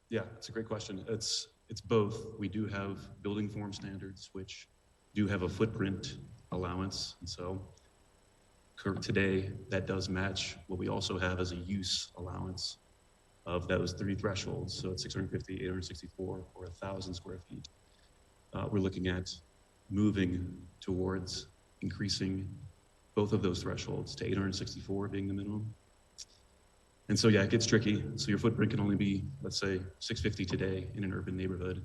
Yeah, it's a great question. It's both. We do have building form standards, which do have a footprint allowance. And so today, that does match what we also have as a use allowance of those 3 thresholds. So it's 650, 864, or 1,000 square feet. We're looking at moving towards increasing both of those thresholds to 864 being the minimum. And so, yeah, it gets tricky. So your footprint can only be, let's say, 650 today in an urban neighborhood.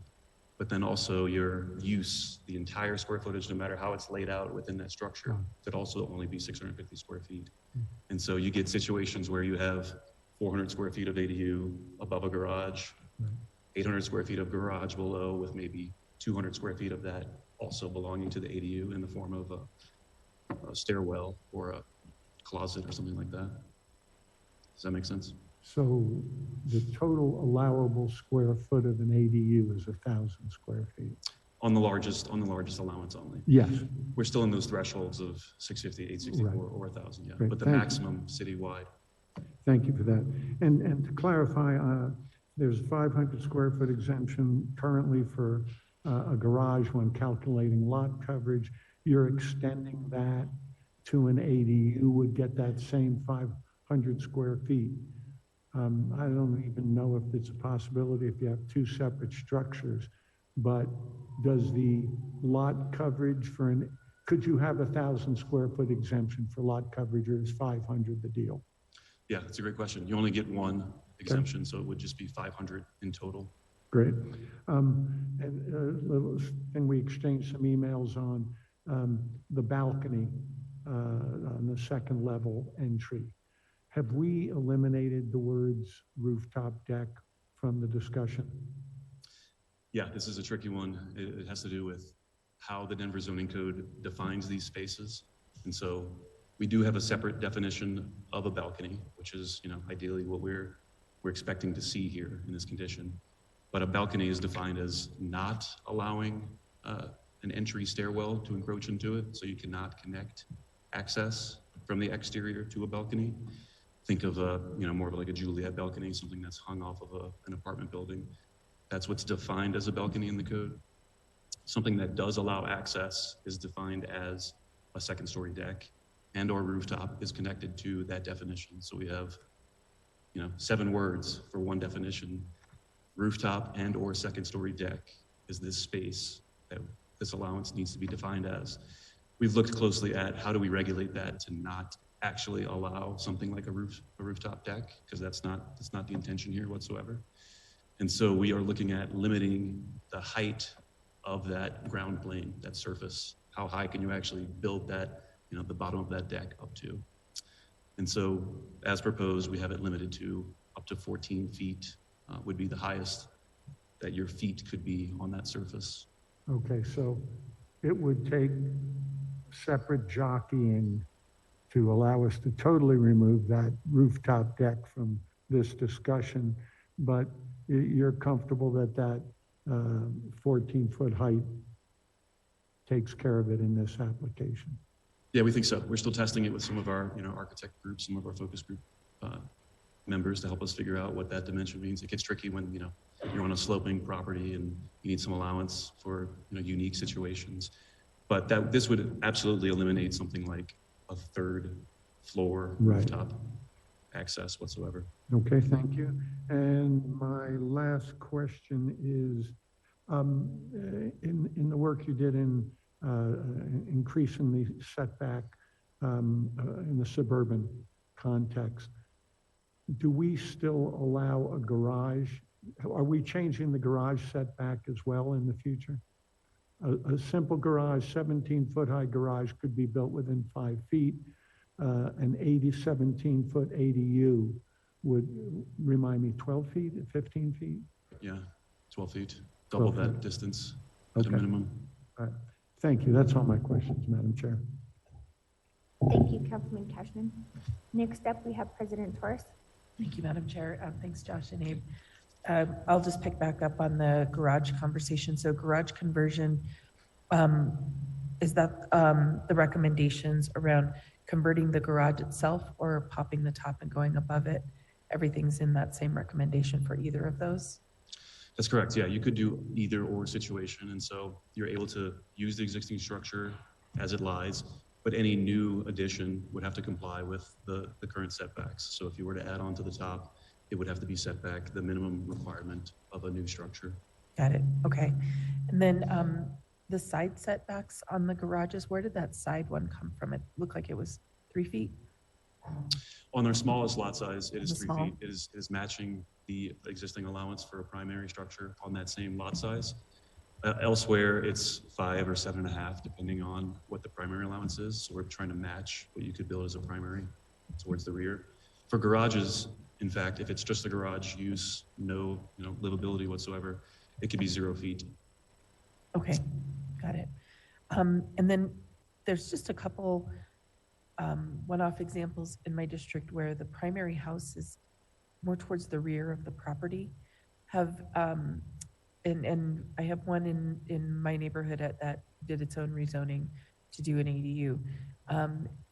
But then also your use, the entire square footage, no matter how it's laid out within that structure, could also only be 650 square feet. And so you get situations where you have 400 square feet of ADU above a garage, 800 square feet of garage below, with maybe 200 square feet of that also belonging to the ADU in the form of a stairwell or a closet or something like that. Does that make sense? So the total allowable square foot of an ADU is 1,000 square feet. On the largest allowance only. Yes. We're still in those thresholds of 650, 864, Right. or 1,000, yeah. Great. But the Thank you. maximum citywide. Thank you for that. And to clarify, there's 500 square foot exemption currently for a garage when calculating lot coverage. You're extending that to an ADU would get that same 500 square feet. I don't even know if it's a possibility if you have 2 separate structures, but does the lot coverage could you have 1,000 square foot exemption for lot coverage, or is 500 the deal? Yeah, that's a great question. You only get one exemption, so it would just be 500 in total. Great. And a little thing, we exchanged some emails on the balcony on the second level entry. Have we eliminated the words rooftop deck from the discussion? Yeah, this is a tricky one. It has to do with how the Denver zoning code defines these spaces. And so we do have a separate definition of a balcony, which is, ideally what we're expecting to see here in this condition. But a balcony is defined as not allowing an entry stairwell to encroach into it. So you cannot connect access from the exterior to a balcony. Think of more of like a Juliet balcony, something that's hung off of an apartment building. That's what's defined as a balcony in the code. Something that does allow access is defined as a second story deck, and or rooftop is connected to that definition. So we have, 7 words for one definition. rooftop and or second story deck is this space that this allowance needs to be defined as. We've looked closely at how do we regulate that to not actually allow something like a rooftop deck, because that's not the intention here whatsoever. And so we are looking at limiting the height of that ground plane, that surface. How high can you actually build that, the bottom of that deck up to? And so as proposed, we have it limited to up to 14 feet would be the highest that your feet could be on that surface. Okay, so it would take separate jockeying to allow us to totally remove that rooftop deck from this discussion, but you're comfortable that that 14-foot height takes care of it in this application? Yeah, we think so. We're still testing it with some of our, architect groups, some of our focus group members to help us figure out what that dimension means. It gets tricky when, you're on a sloping property and you need some allowance for, unique situations. But this would absolutely eliminate something like a third floor rooftop access whatsoever. Okay, thank you. And my last question is, in the work you did in increasing the setback in the suburban context, do we still allow a garage? Are we changing the garage setback as well in the future? A simple garage, 17-foot high garage could be built within 5 feet. An 17-foot ADU would remind me 12 feet, 15 feet? Yeah, 12 feet, double 12 that feet. distance at a Okay. minimum. All right. Thank you. That's all my questions, Madam Chair. Thank you, Councilman Cashman. Next up, we have President Torres. Thank you, Madam Chair. Thanks, Josh and Abe. I'll just pick back up on the garage conversation. So garage conversion, is that the recommendations around converting the garage itself or popping the top and going above it? Everything's in that same recommendation for either of those? That's correct. Yeah, you could do either or situation. And so you're able to use the existing structure as it lies, but any new addition would have to comply with the current setbacks. So if you were to add on to the top, it would have to be set back the minimum requirement of a new structure. Got it. Okay. And then the side setbacks on the garages, where did that side one come from? It looked like it was 3 feet. On our smallest lot size, it is The 3 small. feet. It is matching the existing allowance for a primary structure on that same lot size. Elsewhere, it's 5 or 7.5, depending on what the primary allowance is. So we're trying to match what you could build as a primary towards the rear. For garages, in fact, if it's just a garage use, no, livability whatsoever, it could be 0 feet. Okay, got it. And then there's just a couple one-off examples in my district where the primary house is more towards the rear of the property. And I have one in my neighborhood that did its own rezoning to do an ADU.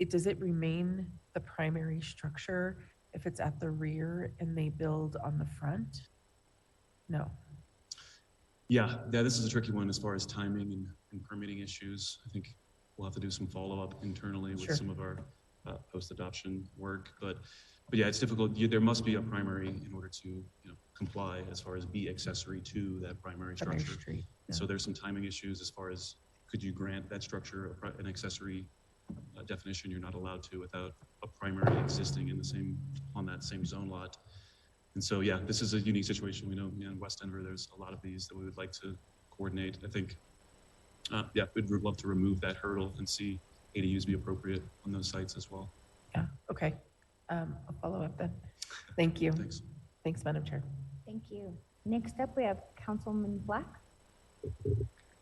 Does it remain the primary structure if it's at the rear and they build on the front? No. Yeah, this is a tricky one as far as timing and permitting issues. I think we'll have to do some follow-up internally with Sure. some of our post-adoption work. But yeah, it's difficult. There must be a primary in order to comply as far as be accessory to that primary Primary structure. street, So there's some timing issues as far as could you grant that structure an accessory definition? You're not allowed to without a primary existing on that same zone lot. And so, yeah, this is a unique situation. We know in West Denver, there's a lot of these that we would like to coordinate. I think, we'd love to remove that hurdle and see ADUs be appropriate on those sites as well. Yeah, okay. I'll follow up then. Thank you. Thanks. Thanks, Madam Chair. Thank you. Next up, we have Councilman Black.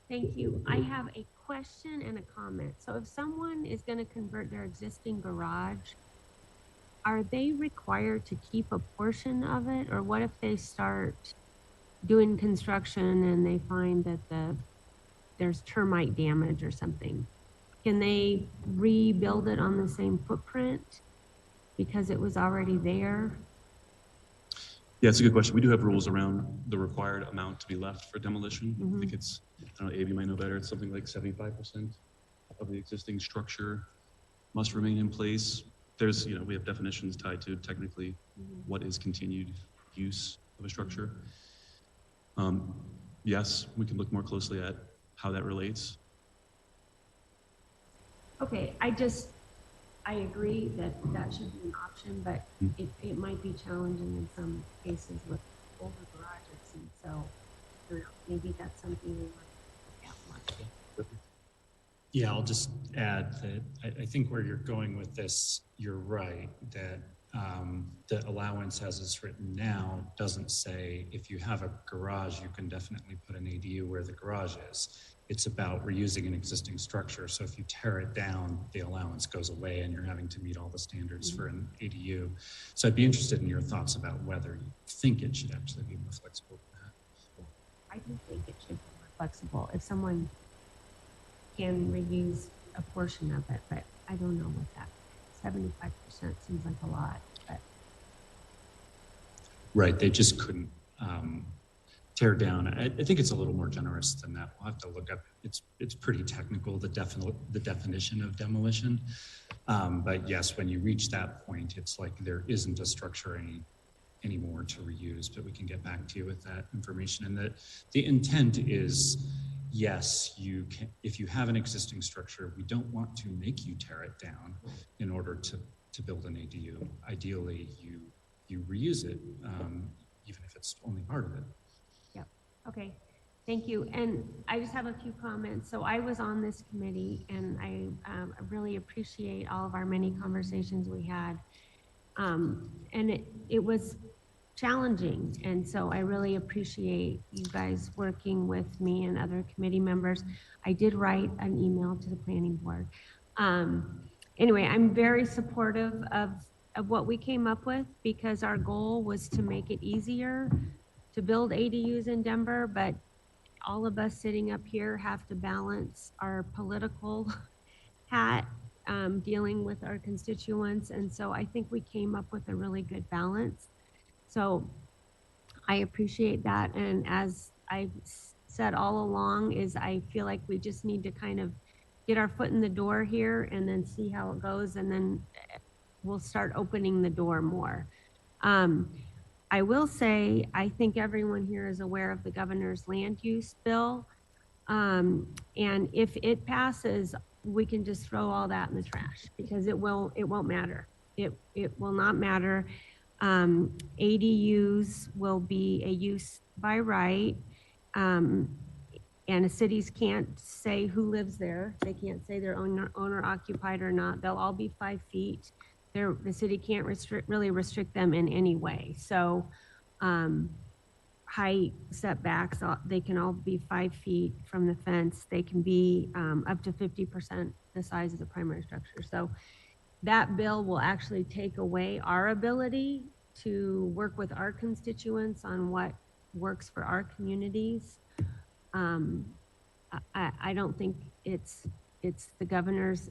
Thank you. I have a question and a comment. So if someone is going to convert their existing garage, are they required to keep a portion of it? Or what if they start doing construction and they find that there's termite damage or something? Can they rebuild it on the same footprint because it was already there? Yeah, it's a good question. We do have rules around the required amount to be left for demolition. I think it's, I don't know, Abe, you might know better. It's something like 75% of the existing structure must remain in place. There's, we have definitions tied to technically what is continued use of a structure. Yes, we can look more closely at how that relates. Okay, I agree that that should be an option, but it might be challenging in some cases with older garages, and so maybe that's something we want to look at more. Yeah, I'll just add that I think where you're going with this, you're right, that the allowance as it's written now doesn't say if you have a garage, you can definitely put an ADU where the garage is. It's about reusing an existing structure. So if you tear it down, the allowance goes away and you're having to meet all the standards for an ADU. So I'd be interested in your thoughts about whether you think it should actually be more flexible than that. I do think it should be more flexible if someone can reuse a portion of it, but I don't know what that 75% seems like a lot. But. Right, they just couldn't tear down. I think it's a little more generous than that. We'll have to look up. It's pretty technical, the definition of demolition. But yes, when you reach that point, it's like there isn't a structure anymore to reuse. But we can get back to you with that information. And the intent is, yes, you can. If you have an existing structure, we don't want to make you tear it down in order to build an ADU. Ideally, you reuse it, even if it's only part of it. Okay, thank you. And I just have a few comments. So I was on this committee, and I really appreciate all of our many conversations we had. And it was challenging. And so I really appreciate you guys working with me and other committee members. I did write an email to the planning board. Anyway, I'm very supportive of what we came up with, because our goal was to make it easier to build ADUs in Denver, but all of us sitting up here have to balance our political hat, dealing with our constituents. And so I think we came up with a really good balance. So I appreciate that. And as I've said all along, is I feel like we just need to kind of get our foot in the door here and then see how it goes. And then we'll start opening the door more. I will say, I think everyone here is aware of the governor's land use bill. And if it passes, we can just throw all that in the trash, because it won't matter. It will not matter. ADUs will be a use by right. And the cities can't say who lives there. They can't say they're owner occupied or not. They'll all be 5 feet. The city can't really restrict them in any way. So height setbacks, they can all be 5 feet from the fence. They can be up to 50% the size of the primary structure. So that bill will actually take away our ability to work with our constituents on what works for our communities. I don't think it's the governor's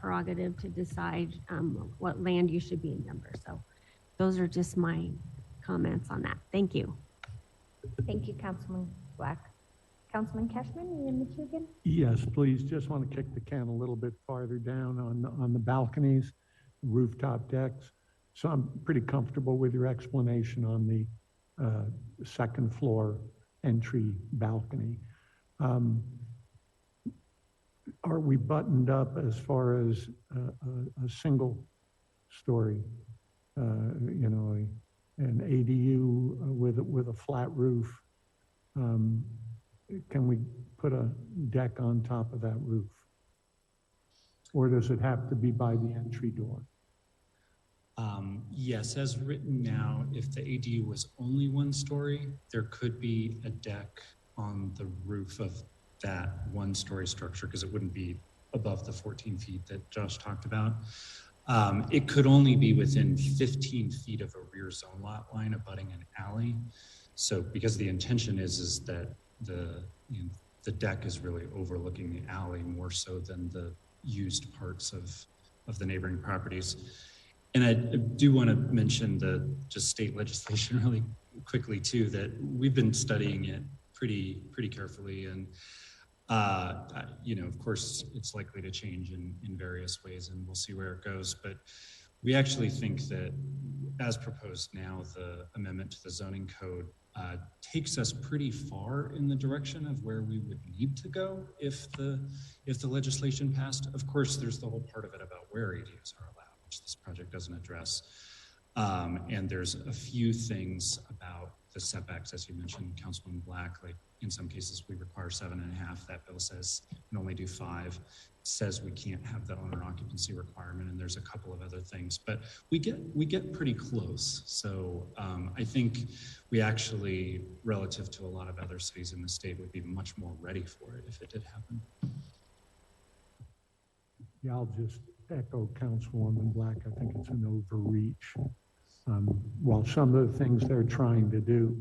prerogative to decide what land use should be in Denver. So those are just my comments on that. Thank you. Thank you, Councilman Black. Councilman Cashman, you in the queue again? Yes, please. Just want to kick the can a little bit farther down on the balconies, rooftop decks. So I'm pretty comfortable with your explanation on the second floor entry balcony. Are we buttoned up as far as a single story, an ADU with a flat roof? Can we put a deck on top of that roof? Or does it have to be by the entry door? Yes, as written now, if the ADU was only 1 story, there could be a deck on the roof of that 1-story structure, because it wouldn't be above the 14 feet that Josh talked about. It could only be within 15 feet of a rear zone lot line abutting an alley. So because the intention is that the deck is really overlooking the alley more so than the used parts of the neighboring properties. And I do want to mention the just state legislation really quickly too, that we've been studying it pretty carefully. And of course, it's likely to change in various ways, and we'll see where it goes. But we actually think that, as proposed now, the amendment to the zoning code takes us pretty far in the direction of where we would need to go if the legislation passed. Of course, there's the whole part of it about where ADUs are allowed, which this project doesn't address. And there's a few things about the setbacks, as you mentioned, Councilman Black, like in some cases we require 7.5. That bill says we can only do 5. It says we can't have the owner occupancy requirement, and there's a couple of other things, but we get pretty close. So I think we actually, relative to a lot of other cities in the state, would be much more ready for it if it did happen. Yeah, I'll just echo Councilwoman Black. I think it's an overreach. While some of the things they're trying to do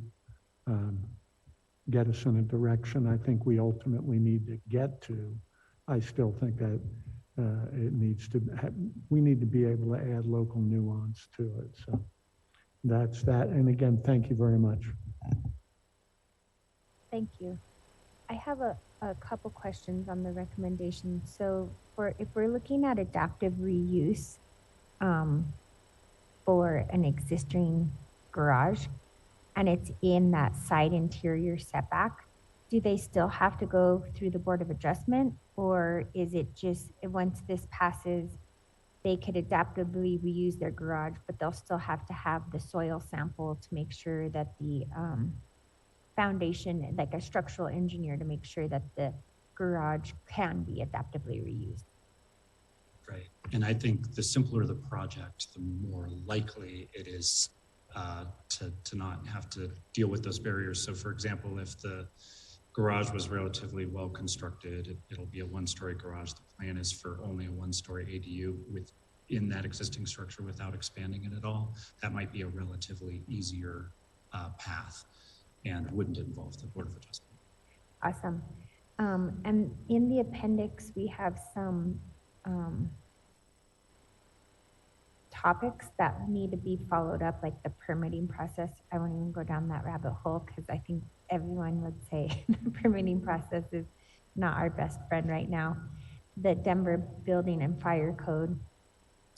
get us in a direction I think we ultimately need to get to, I still think that it needs to, we need to be able to add local nuance to it. So that's that. And again, thank you very much. Thank you. I have a couple questions on the recommendation. So if we're looking at adaptive reuse for an existing garage and it's in that side interior setback, do they still have to go through the Board of Adjustment, or is it just once this passes, they could adaptively reuse their garage, but they'll still have to have the soil sample to make sure that the foundation, like a structural engineer, to make sure that the garage can be adaptively reused? Right. And I think the simpler the project, the more likely it is to not have to deal with those barriers. So for example, if the garage was relatively well constructed, it'll be a 1-story garage. The plan is for only a 1-story ADU within that existing structure without expanding it at all. That might be a relatively easier path and wouldn't involve the Board of Adjustment. Awesome. And in the appendix, we have some topics that need to be followed up, like the permitting process. I won't even go down that rabbit hole because I think everyone would say the permitting process is not our best friend right now. The Denver Building and Fire Code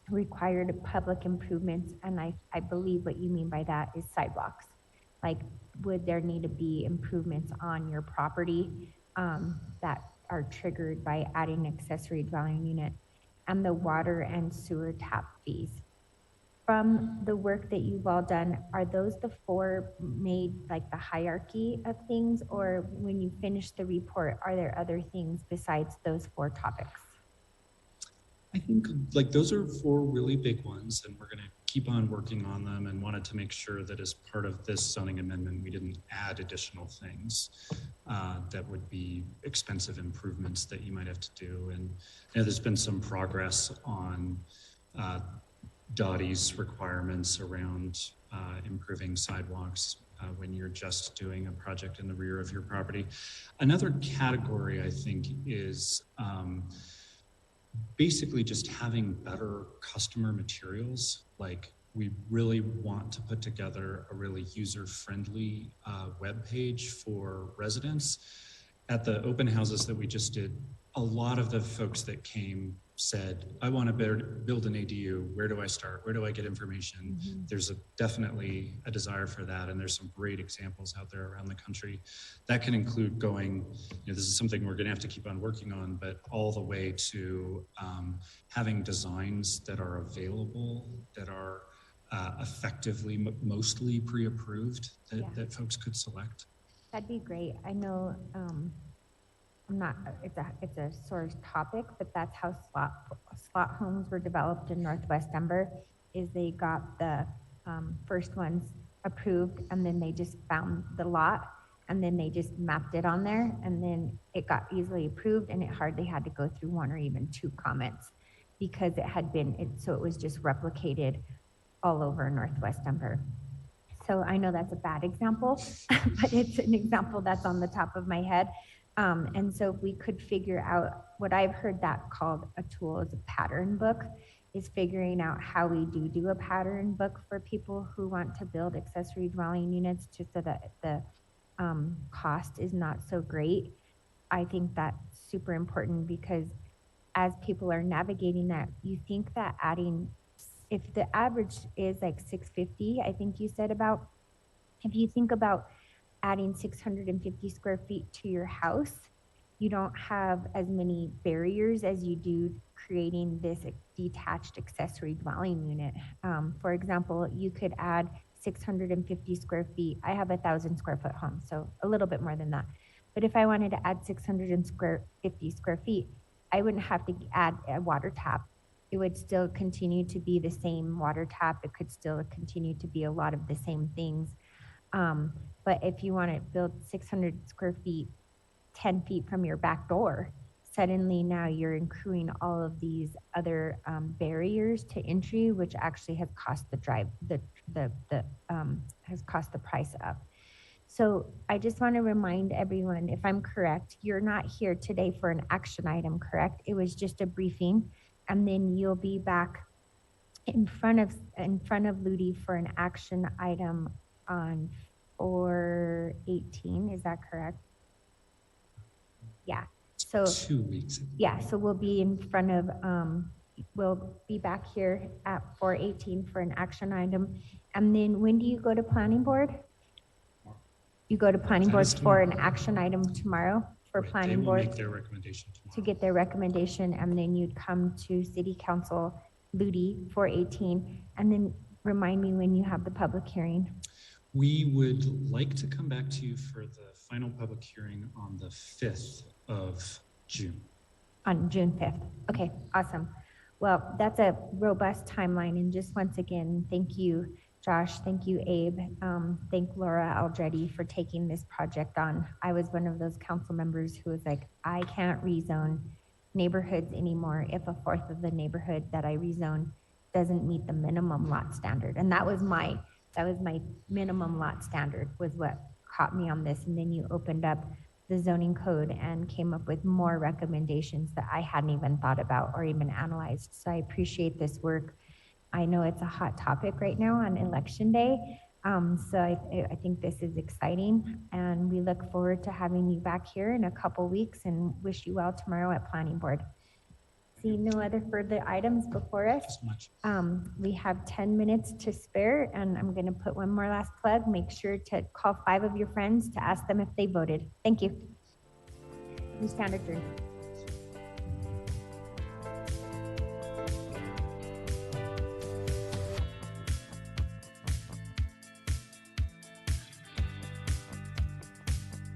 required public improvements, and I believe what you mean by that is sidewalks. Like, would there need to be improvements on your property that are triggered by adding accessory dwelling unit, and the water and sewer tap fees? From the work that you've all done, are those the 4 made like the hierarchy of things, or when you finish the report, are there other things besides those 4 topics? I think like those are 4 really big ones, and we're going to keep on working on them, and wanted to make sure that as part of this zoning amendment, we didn't add additional things that would be expensive improvements that you might have to do. And you know, there's been some progress on DOTI's requirements around improving sidewalks when you're just doing a project in the rear of your property. Another category, I think, is basically just having better customer materials. Like, we really want to put together a really user-friendly web page for residents. At the open houses that we just did, a lot of the folks that came said, I want to build an ADU. Where do I start? Where do I get information? Mm-hmm. There's definitely a desire for that. And there's some great examples out there around the country. That can include going, this is something we're going to have to keep on working on, but all the way to having designs that are available, that are effectively, mostly pre-approved, that folks could select. That'd be great. I know, it's a sort of topic, but that's how slot homes were developed in Northwest Denver. Is they got the first ones approved, and then they just found the lot, and then they just mapped it on there, and then it got easily approved, and it hardly had to go through 1 or even 2 comments, because it had been, so it was just replicated all over Northwest Denver. So I know that's a bad example, but it's an example that's on the top of my head. And so if we could figure out, what I've heard that called a tool is a pattern book, is figuring out how we do a pattern book for people who want to build accessory dwelling units, just so that the cost is not so great. I think that's super important, because as people are navigating that, you think that adding, if the average is like $650, I think you said about, if you think about adding 650 square feet to your house, you don't have as many barriers as you do creating this detached accessory dwelling unit. For example, you could add 650 square feet. I have 1,000 square foot home, so a little bit more than that. But if I wanted to add 650 square feet, I wouldn't have to add a water tap. It would still continue to be the same water tap. It could still continue to be a lot of the same things. But if you want to build 600 square feet, 10 feet from your back door, suddenly now you're incurring all of these other barriers to entry, which actually has cost has cost the price up. So I just want to remind everyone, if I'm correct, you're not here today for an action item, correct? It was just a briefing, and then you'll be back in front of Ludi for an action item on 4/18. Is that correct? Yeah. So 2 weeks. Yeah. So we'll be in front of. We'll be back here at 4/18 for an action item, and then when do you go to planning board? You go to planning board for an action item tomorrow for planning board. They will make their recommendation tomorrow. To get their recommendation, and then you'd come to city council, Ludi, 4/18, and then remind me when you have the public hearing. We would like to come back to you for the final public hearing on the 5th of June. On June 5th. Okay, awesome. Well, that's a robust timeline. And just once again, thank you, Josh. Thank you, Abe. Thank Laura Aldretti for taking this project on. I was one of those council members who was like, I can't rezone neighborhoods anymore if a fourth of the neighborhood that I rezone doesn't meet the minimum lot standard. And that was my minimum lot standard, was what caught me on this. And then you opened up the zoning code and came up with more recommendations that I hadn't even thought about or even analyzed. So I appreciate this work. I know it's a hot topic right now on election day. So I think this is exciting, and we look forward to having you back here in a couple weeks, and wish you well tomorrow at planning board. See no other further items before us. We have 10 minutes to spare, and I'm going to put one more last plug. Make sure to call 5 of your friends to ask them if they voted. Thank you. We stand adjourned.